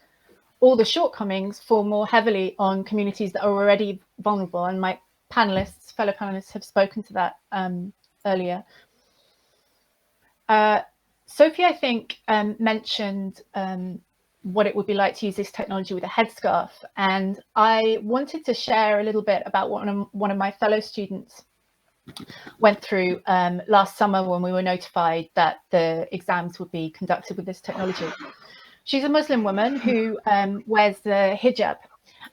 all the shortcomings fall more heavily on communities that are already vulnerable. And my fellow panelists have spoken to that earlier. Sofie, I think, mentioned what it would be like to use this technology with a headscarf. And I wanted to share a little bit about what one of my fellow students went through last summer when we were notified that the exams would be conducted with this technology. She's a Muslim woman who wears the hijab.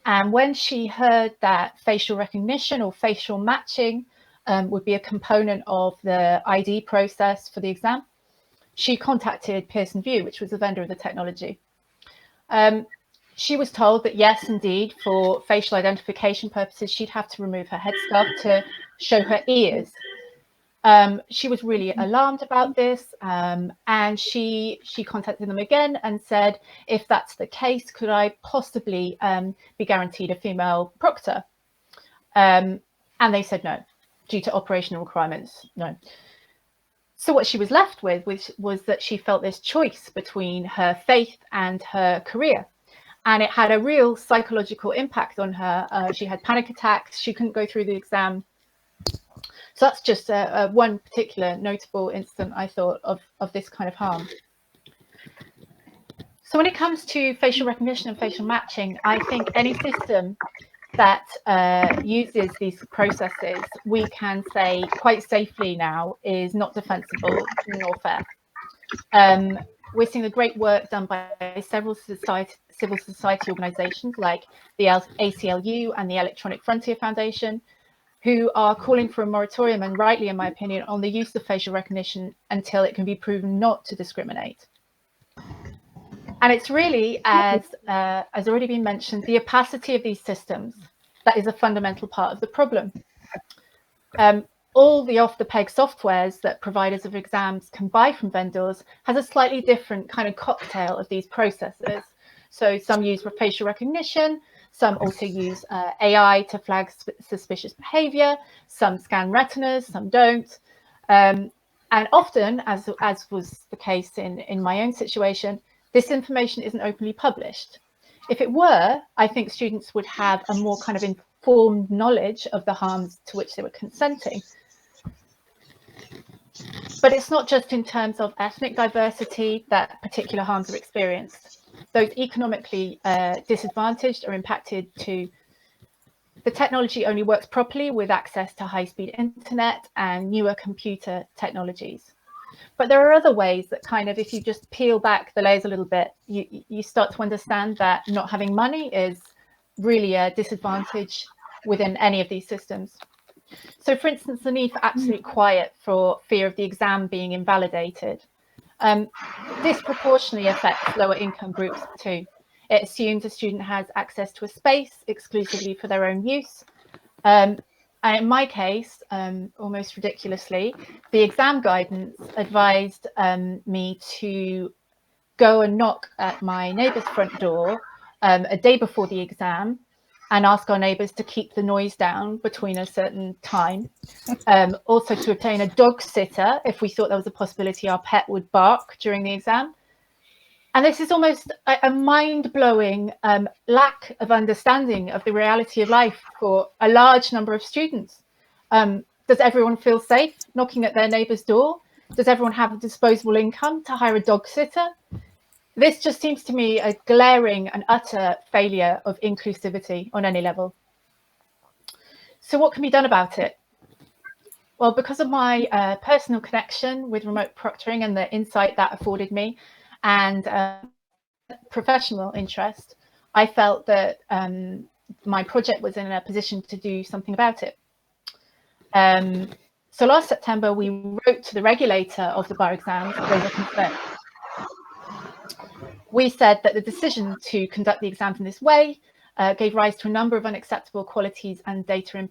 And when she heard that facial recognition or facial matching would be a component of the ID process for the exam, she contacted Pearson VUE, which was the vendor of the technology. She was told that yes, indeed, for facial identification purposes, she'd have to remove her headscarf to show her ears. She was really alarmed about this, and she contacted them again and said, if that's the case, could I possibly be guaranteed a female proctor? And they said no, due to operational requirements, no. So what she was left with was that she felt this choice between her faith and her career. And it had a real psychological impact on her. She had panic attacks. She couldn't go through the exam. So that's just one particular notable incident, I thought, of this kind of harm. So when it comes to facial recognition and facial matching, I think any system that uses these processes, we can say quite safely now, is not defensible nor fair. We're seeing the great work done by several civil society organisations like the ACLU and the Electronic Frontier Foundation, who are calling for a moratorium, and rightly, in my opinion, on the use of facial recognition until it can be proven not to discriminate. And it's really, as already been mentioned, the opacity of these systems that is a fundamental part of the problem. All the off-the-peg softwares that providers of exams can buy from vendors has a slightly different kind of cocktail of these processes. So some use facial recognition, some also use AI to flag suspicious behavior, some scan retinas, some don't. And often, as was the case in my own situation, this information isn't openly published. If it were, I think students would have a more kind of informed knowledge of the harms to which they were consenting. But it's not just in terms of ethnic diversity that particular harms are experienced. Those economically disadvantaged are impacted too. The technology only works properly with access to high-speed internet and newer computer technologies. But there are other ways that kind of, if you just peel back the layers a little bit, you start to understand that not having money is really a disadvantage within any of these systems. So for instance, the need for absolute quiet for fear of the exam being invalidated disproportionately affects lower income groups too. It assumes a student has access to a space exclusively for their own use. And in my case, almost ridiculously, the exam guidance advised me to go and knock at my neighbour's front door a day before the exam and ask our neighbours to keep the noise down between a certain time. Also to obtain a dog sitter if we thought there was a possibility our pet would bark during the exam. And this is almost a mind-blowing lack of understanding of the reality of life for a large number of students. Does everyone feel safe knocking at their neighbour's door? Does everyone have a disposable income to hire a dog sitter? This just seems to me a glaring and utter failure of inclusivity on any level. So what can be done about it? Well, because of my personal connection with remote proctoring and the insight that afforded me, and professional interest, I felt that my project was in a position to do something about it. So last September, we wrote to the regulator of the bar exams to raise a concern. We said that the decision to conduct the exams in this way gave rise to a number of unacceptable qualities and data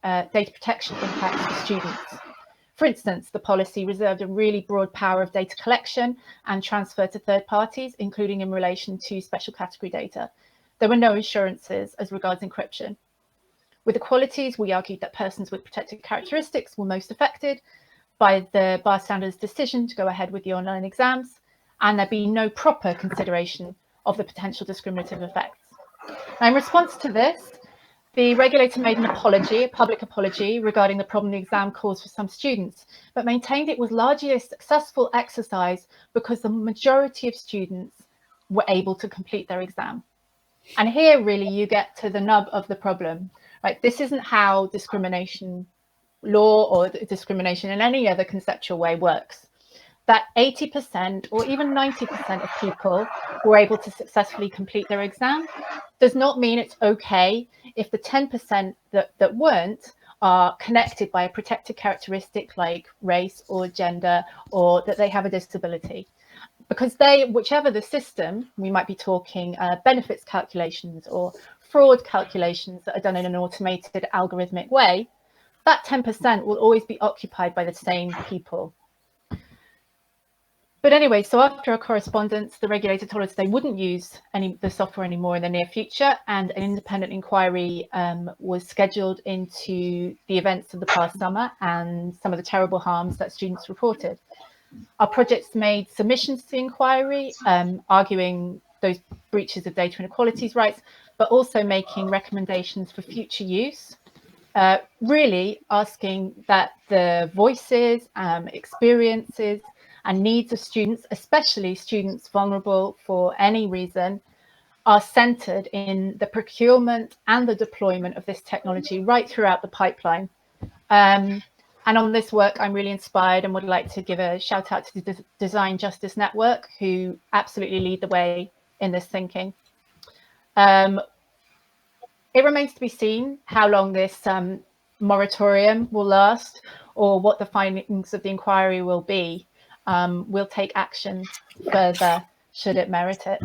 protection impacts for students. For instance, the policy reserved a really broad power of data collection and transfer to third parties, including in relation to special category data. There were no assurances as regards encryption. With the qualities, we argued that persons with protected characteristics were most affected by the bar standards decision to go ahead with the online exams, and there be no proper consideration of the potential discriminative effects. Now, in response to this, the regulator made an apology, a public apology, regarding the problem the exam caused for some students, but maintained it was largely a successful exercise because the majority of students were able to complete their exam. And here, really, you get to the nub of the problem, right? This isn't how discrimination law or discrimination in any other conceptual way works. That 80% or even 90% of people were able to successfully complete their exam does not mean it's okay if the 10% that weren't are connected by a protected characteristic like race or gender, or that they have a disability. Because whichever the system, we might be talking benefits calculations or fraud calculations that are done in an automated algorithmic way, that 10% will always be occupied by the same people. But anyway, so after our correspondence, the regulator told us they wouldn't use the software anymore in the near future, and an independent inquiry was scheduled into the events of the past summer and some of the terrible harms that students reported. Our projects made submissions to the inquiry, arguing those breaches of data inequalities rights, but also making recommendations for future use, really asking that the voices, experiences, and needs of students, especially students vulnerable for any reason, are centered in the procurement and the deployment of this technology right throughout the pipeline. And on this work, I'm really inspired and would like to give a shout out to the Design Justice Network, who absolutely lead the way in this thinking. It remains to be seen how long this moratorium will last or what the findings of the inquiry will be. We'll take action further should it merit it.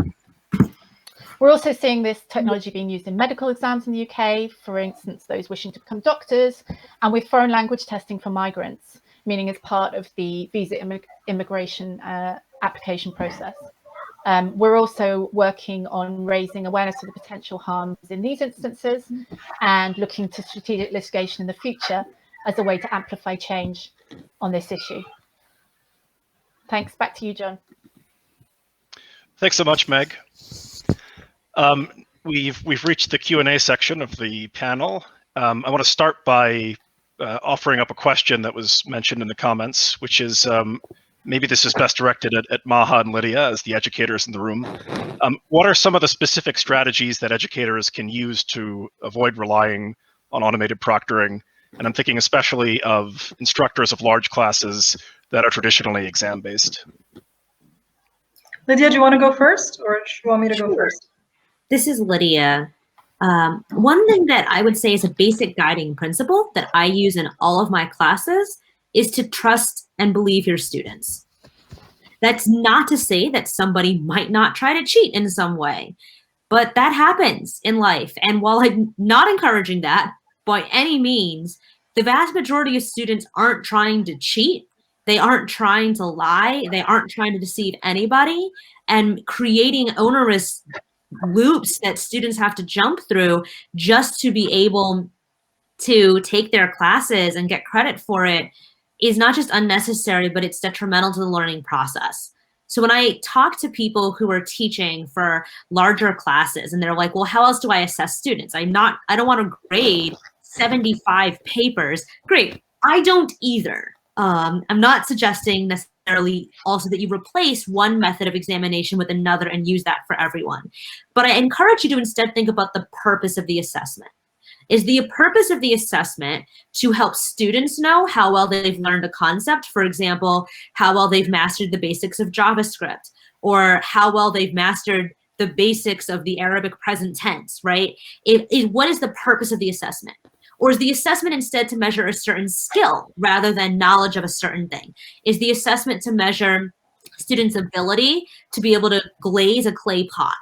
We're also seeing this technology being used in medical exams in the UK, for instance, those wishing to become doctors, and with foreign language testing for migrants, meaning as part of the visa immigration application process. We're also working on raising awareness of the potential harms in these instances and looking to strategic litigation in the future as a way to amplify change on this issue. Thanks. Back to you, John. Thanks so much, Meg. We've reached the Q&A section of the panel. I want to start by offering up a question that was mentioned in the comments, which is maybe this is best directed at Maha and Lydia as the educators in the room. What are some of the specific strategies that educators can use to avoid relying on automated proctoring? And I'm thinking especially of instructors of large classes that are traditionally exam-based. Lydia, do you want to go first, or do you want me to go first? This is Lydia. One thing that I would say is a basic guiding principle that I use in all of my classes is to trust and believe your students. That's not to say that somebody might not try to cheat in some way, but that happens in life. And while I'm not encouraging that by any means, the vast majority of students aren't trying to cheat. They aren't trying to lie. They aren't trying to deceive anybody, and creating onerous loops that students have to jump through just to be able to take their classes and get credit for it is not just unnecessary, but it's detrimental to the learning process. So when I talk to people who are teaching for larger classes and they're like, well, how else do I assess students? I don't want to grade 75 papers. Great, I don't either. I'm not suggesting necessarily also that you replace one method of examination with another and use that for everyone. But I encourage you to instead think about the purpose of the assessment. Is the purpose of the assessment to help students know how well they've learned a concept? For example, how well they've mastered the basics of JavaScript, or how well they've mastered the basics of the Arabic present tense, right? What is the purpose of the assessment? Or is the assessment instead to measure a certain skill rather than knowledge of a certain thing? Is the assessment to measure students' ability to be able to glaze a clay pot?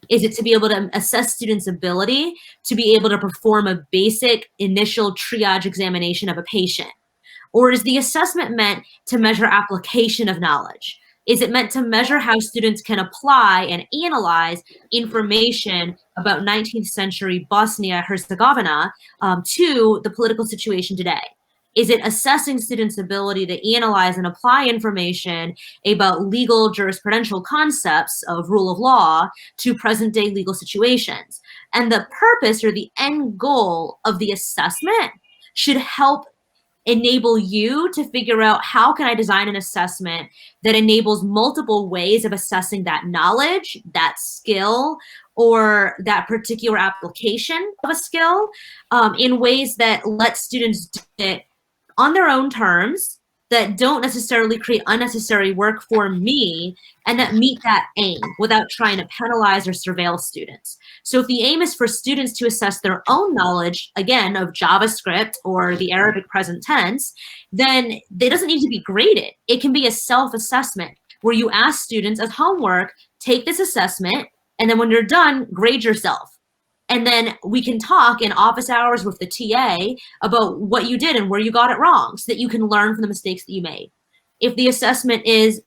Is it to be able to assess students' ability to be able to perform a basic initial triage examination of a patient? Or is the assessment meant to measure application of knowledge? Is it meant to measure how students can apply and analyze information about 19th century Bosnia-Herzegovina to the political situation today? Is it assessing students' ability to analyze and apply information about legal jurisprudential concepts of rule of law to present-day legal situations? And the purpose or the end goal of the assessment should help enable you to figure out how can I design an assessment that enables multiple ways of assessing that knowledge, that skill, or that particular application of a skill in ways that let students do it on their own terms, that don't necessarily create unnecessary work for me, and that meet that aim without trying to penalize or surveil students. So if the aim is for students to assess their own knowledge, again, of JavaScript or the Arabic present tense, then it doesn't need to be graded. It can be a self-assessment where you ask students as homework, take this assessment, and then when you're done, grade yourself. And then we can talk in office hours with the TA about what you did and where you got it wrong so that you can learn from the mistakes that you made. If the assessment is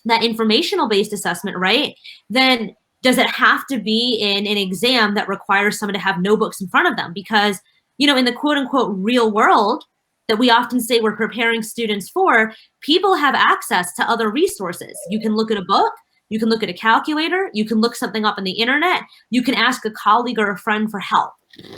that informational-based assessment, right, then does it have to be in an exam that requires someone to have no books in front of them? Because, you know, in the quote-unquote real world that we often say we're preparing students for, people have access to other resources. You can look at a book, you can look at a calculator, you can look something up on the internet, you can ask a colleague or a friend for help.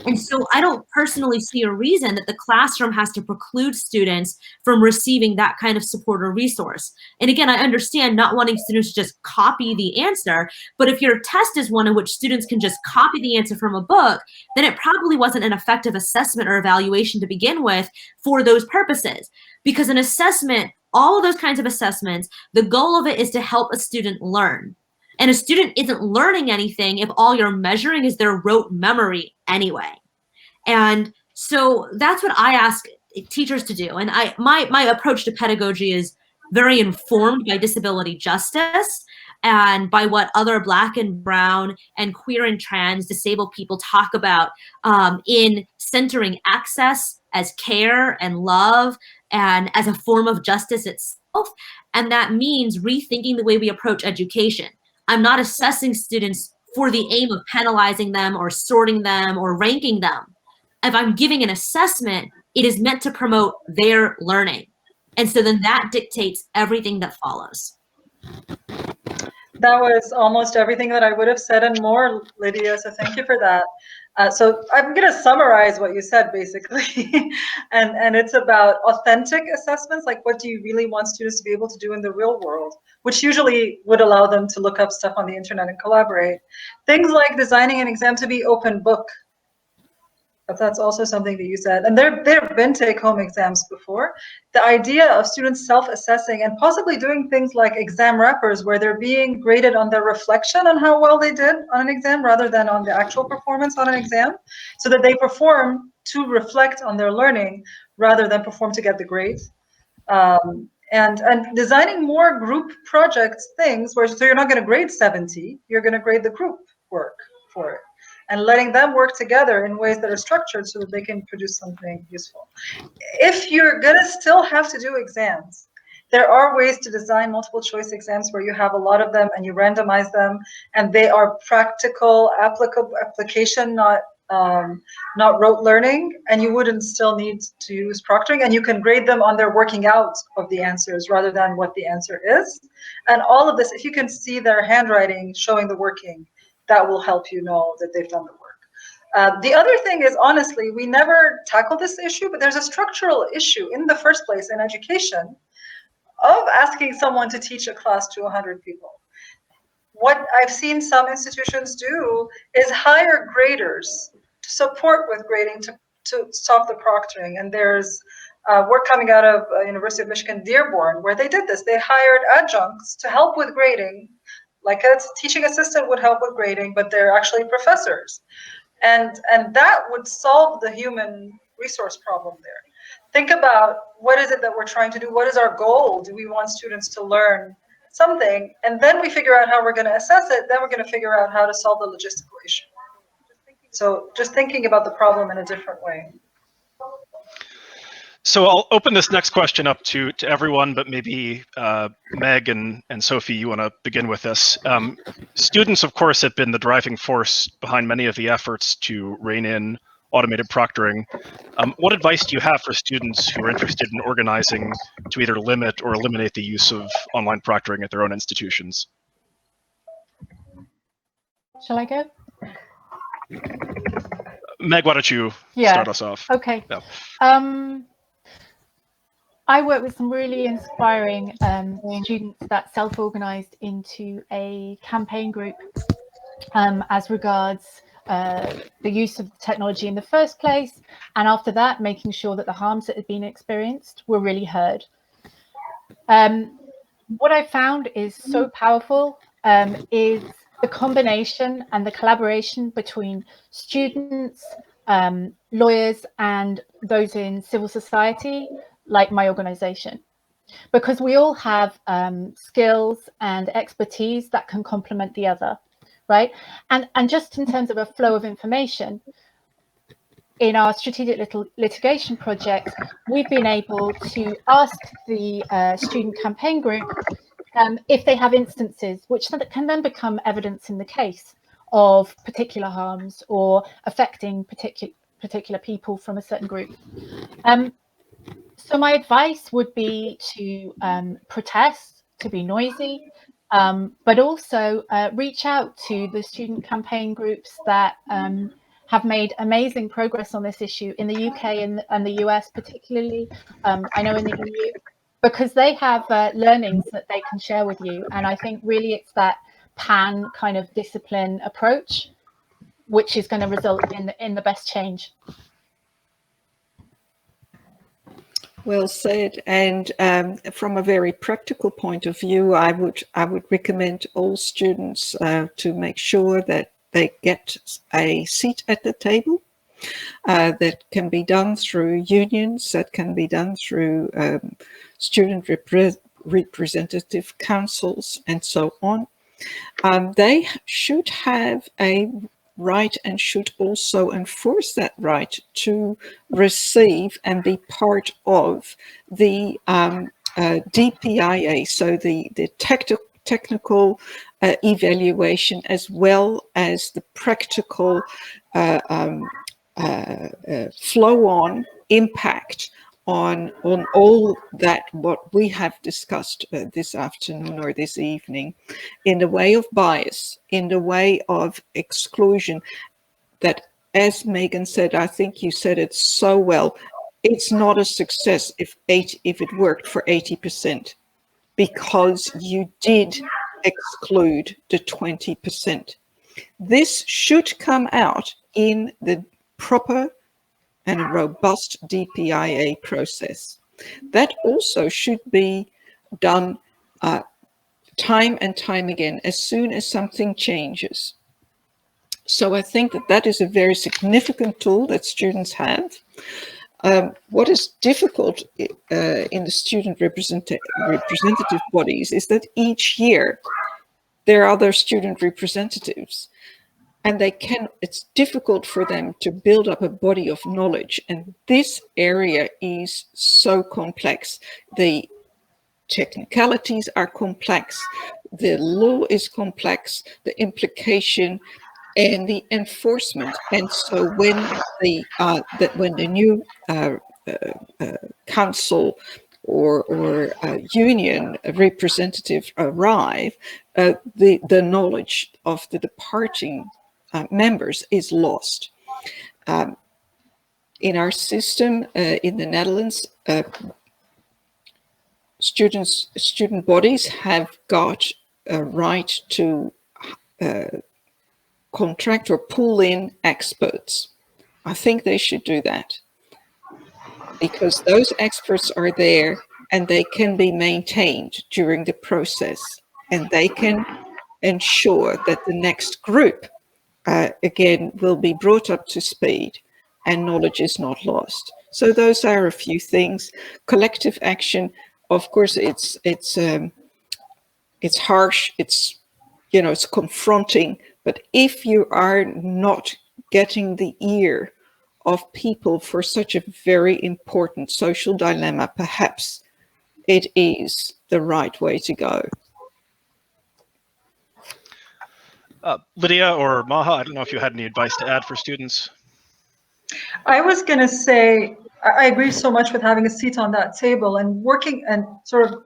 And so I don't personally see a reason that the classroom has to preclude students from receiving that kind of support or resource. And again, I understand not wanting students to just copy the answer, but if your test is one in which students can just copy the answer from a book, then it probably wasn't an effective assessment or evaluation to begin with for those purposes. Because an assessment, all of those kinds of assessments, the goal of it is to help a student learn. And a student isn't learning anything if all you're measuring is their rote memory anyway. And so that's what I ask teachers to do. And my approach to pedagogy is very informed by disability justice and by what other Black and brown and queer and trans disabled people talk about in centering access as care and love and as a form of justice itself. And that means rethinking the way we approach education. I'm not assessing students for the aim of penalizing them or sorting them or ranking them. If I'm giving an assessment, it is meant to promote their learning. And so then that dictates everything that follows. That was almost everything that I would have said and more, Lydia, so thank you for that. So I'm going to summarize what you said, basically. and it's about authentic assessments, like what do you really want students to be able to do in the real world, which usually would allow them to look up stuff on the internet and collaborate. Things like designing an exam to be open book. But that's also something that you said. And there have been take-home exams before. The idea of students self-assessing and possibly doing things like exam wrappers where they're being graded on their reflection on how well they did on an exam rather than on the actual performance on an exam, so that they perform to reflect on their learning rather than perform to get the grade. And designing more group projects things where, so you're not going to grade 70, you're going to grade the group work for it. And letting them work together in ways that are structured so that they can produce something useful. If you're gonna still have to do exams, there are ways to design multiple choice exams where you have a lot of them and you randomize them, and they are practical, applicable application, not rote learning, and you wouldn't still need to use proctoring, and you can grade them on their working out of the answers rather than what the answer is. And all of this, if you can see their handwriting showing the working, that will help you know that they've done the work. The other thing is, honestly, we never tackle this issue, but there's a structural issue in the first place in education of asking someone to teach a class to 100 people. What I've seen some institutions do is hire graders to support with grading to stop the proctoring. And there's work coming out of University of Michigan Dearborn where they did this. They hired adjuncts to help with grading, like a teaching assistant would help with grading, but they're actually professors. And that would solve the human resource problem there. Think about what is it that we're trying to do? What is our goal? Do we want students to learn something? And then we figure out how we're going to assess it. Then we're going to figure out how to solve the logistical issue. So just thinking about the problem in a different way. So I'll open this next question up to everyone, but maybe Meg and Sofie, you want to begin with this. Students, of course, have been the driving force behind many of the efforts to rein in automated proctoring. What advice do you have for students who are interested in organizing to either limit or eliminate the use of online proctoring at their own institutions? Shall I go? Meg, why don't you start us off? Okay. Yeah. I work with some really inspiring students that self-organized into a campaign group as regards the use of technology in the first place, and after that, making sure that the harms that had been experienced were really heard. What I found is so powerful is the combination and the collaboration between students, lawyers, and those in civil society, like my organization, because we all have skills and expertise that can complement the other, right? And just in terms of a flow of information, in our strategic litigation project, we've been able to ask the student campaign group if they have instances which can then become evidence in the case of particular harms or affecting particular people from a certain group. So my advice would be to protest, to be noisy, but also reach out to the student campaign groups that have made amazing progress on this issue in the UK and the US particularly, I know in the EU, because they have learnings that they can share with you. And I think really it's that pan kind of discipline approach, which is going to result in the best change. Well said. And from a very practical point of view, I would recommend all students to make sure that they get a seat at the table. That can be done through unions, that can be done through student representative councils, and so on. They should have a right and should also enforce that right to receive and be part of the DPIA, so the technical evaluation, as well as the practical flow-on impact on all that what we have discussed this afternoon or this evening, in the way of bias, in the way of exclusion, that, as Megan said, I think you said it so well, it's not a success if it worked for 80%, because you did exclude the 20%. This should come out in the proper and a robust DPIA process. That also should be done time and time again as soon as something changes. So I think that that is a very significant tool that students have. What is difficult in the student representative bodies is that each year there are other student representatives, and it's difficult for them to build up a body of knowledge. And this area is so complex. The technicalities are complex. The law is complex, the implication and the enforcement. And so when the new council or union representative arrive, the knowledge of the departing members is lost. In our system in the Netherlands, student bodies have got a right to contract or pull in experts. I think they should do that, because those experts are there and they can be maintained during the process, and they can ensure that the next group again will be brought up to speed and knowledge is not lost. So those are a few things. Collective action, of course, it's harsh, it's confronting, but if you are not getting the ear of people for such a very important social dilemma, perhaps it is the right way to go. Lydia or Maha, I don't know if you had any advice to add for students. I was going to say, I agree so much with having a seat on that table and working and sort of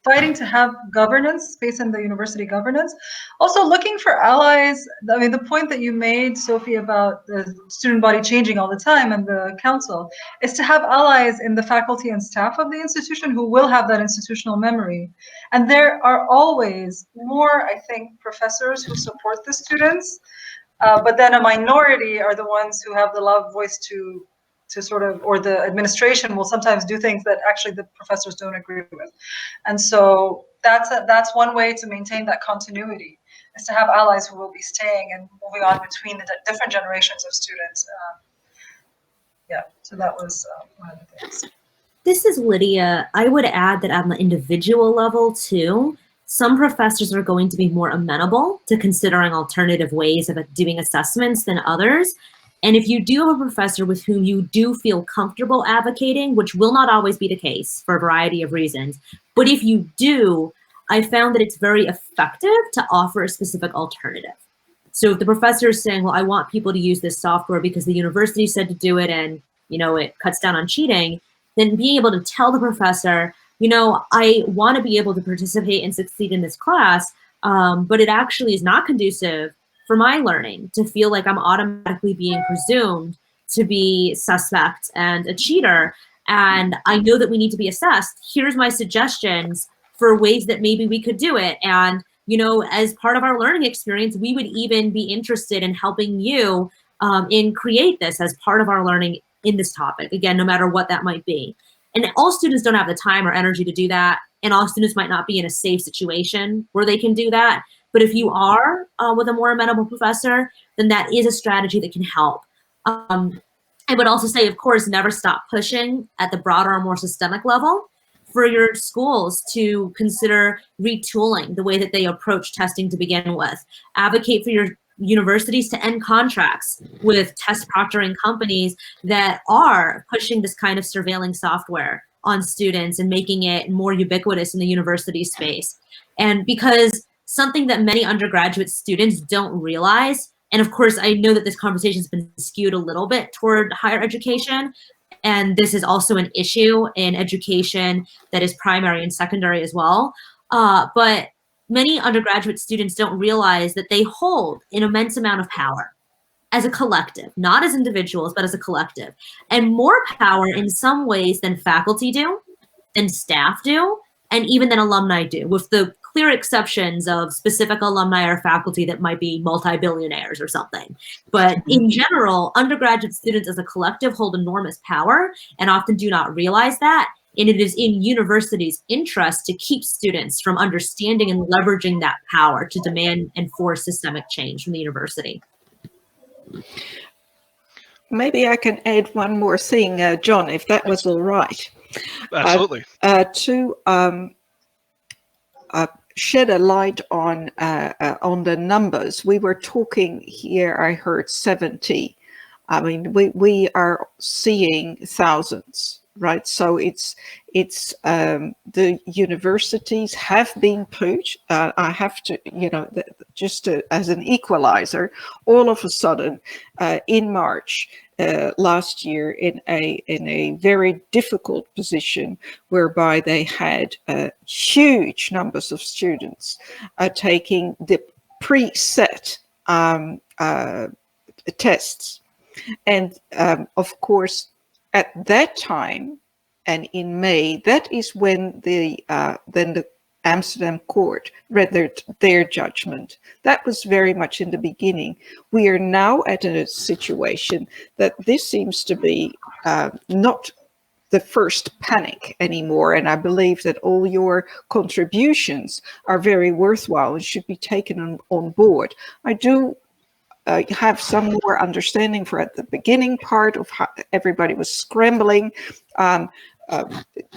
fighting to have governance, space in the university governance. Also looking for allies. I mean, the point that you made, Sofie, about the student body changing all the time and the council, is to have allies in the faculty and staff of the institution who will have that institutional memory. And there are always more, I think, professors who support the students, but then a minority are the ones who have the loud voice to sort of, or the administration will sometimes do things that actually the professors don't agree with. And so that's one way to maintain that continuity, is to have allies who will be staying and moving on between the different generations of students. Yeah, so that was one of the things. This is Lydia. I would add that on the individual level too, some professors are going to be more amenable to considering alternative ways of doing assessments than others. And if you do have a professor with whom you do feel comfortable advocating, which will not always be the case for a variety of reasons, but if you do, I found that it's very effective to offer a specific alternative. So if the professor is saying, well, I want people to use this software because the university said to do it and, it cuts down on cheating, then being able to tell the professor, I want to be able to participate and succeed in this class, but it actually is not conducive for my learning to feel like I'm automatically being presumed to be suspect and a cheater. And I know that we need to be assessed. Here's my suggestions for ways that maybe we could do it. And, as part of our learning experience, we would even be interested in helping you in create this as part of our learning in this topic. Again, no matter what that might be. And all students don't have the time or energy to do that. And all students might not be in a safe situation where they can do that. But if you are with a more amenable professor, then that is a strategy that can help. I would also say, of course, never stop pushing at the broader or more systemic level for your schools to consider retooling the way that they approach testing to begin with. Advocate for your universities to end contracts with test proctoring companies that are pushing this kind of surveilling software on students and making it more ubiquitous in the university space. And because something that many undergraduate students don't realize, and of course, I know that this conversation has been skewed a little bit toward higher education, and this is also an issue in education that is primary and secondary as well. But many undergraduate students don't realize that they hold an immense amount of power as a collective, not as individuals, but as a collective, and more power in some ways than faculty do, than staff do, and even than alumni do, with the clear exceptions of specific alumni or faculty that might be multi-billionaires or something. But in general, undergraduate students as a collective hold enormous power and often do not realize that. And it is in universities' interest to keep students from understanding and leveraging that power to demand and force systemic change from the university. Maybe I can add one more thing, John, if that was all right. Absolutely. To shed a light on the numbers, we were talking here, I heard 70. I mean, we are seeing thousands, right? So it's the universities have been put. I have to, you know, just as an equalizer, all of a sudden in March last year in a very difficult position whereby they had huge numbers of students taking the preset tests. And of course, at that time, and in May, that is when the Amsterdam court read their judgment. That was very much in the beginning. We are now at a situation that this seems to be not the first panic anymore. And I believe that all your contributions are very worthwhile and should be taken on board. I do have some more understanding for at the beginning part of how everybody was scrambling.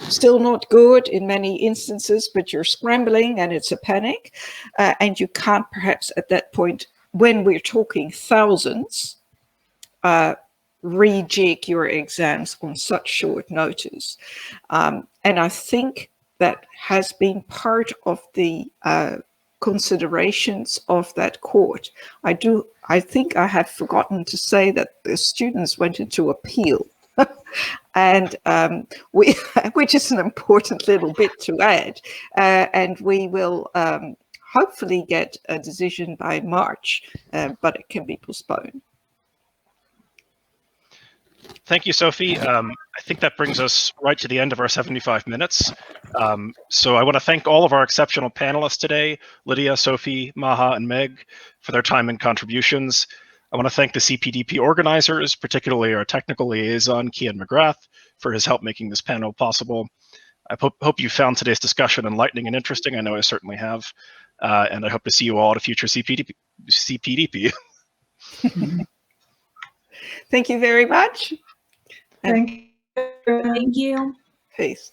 Still not good in many instances, but you're scrambling and it's a panic. And you can't perhaps at that point, when we're talking thousands, rejig your exams on such short notice. And I think that has been part of the considerations of that court. I think I have forgotten to say that the students went into appeal. And which is an important little bit to add. And we will hopefully get a decision by March, but it can be postponed. Thank you, Sofie. I think that brings us right to the end of our 75 minutes. So I want to thank all of our exceptional panelists today, Lydia, Sofie, Maha, and Meg, for their time and contributions. I want to thank the CPDP organizers, particularly our technical liaison, Kian McGrath, for his help making this panel possible. I hope you found today's discussion enlightening and interesting. I know I certainly have. And I hope to see you all at a future CPDP. Thank you very much. Thank you. Thank you. Peace.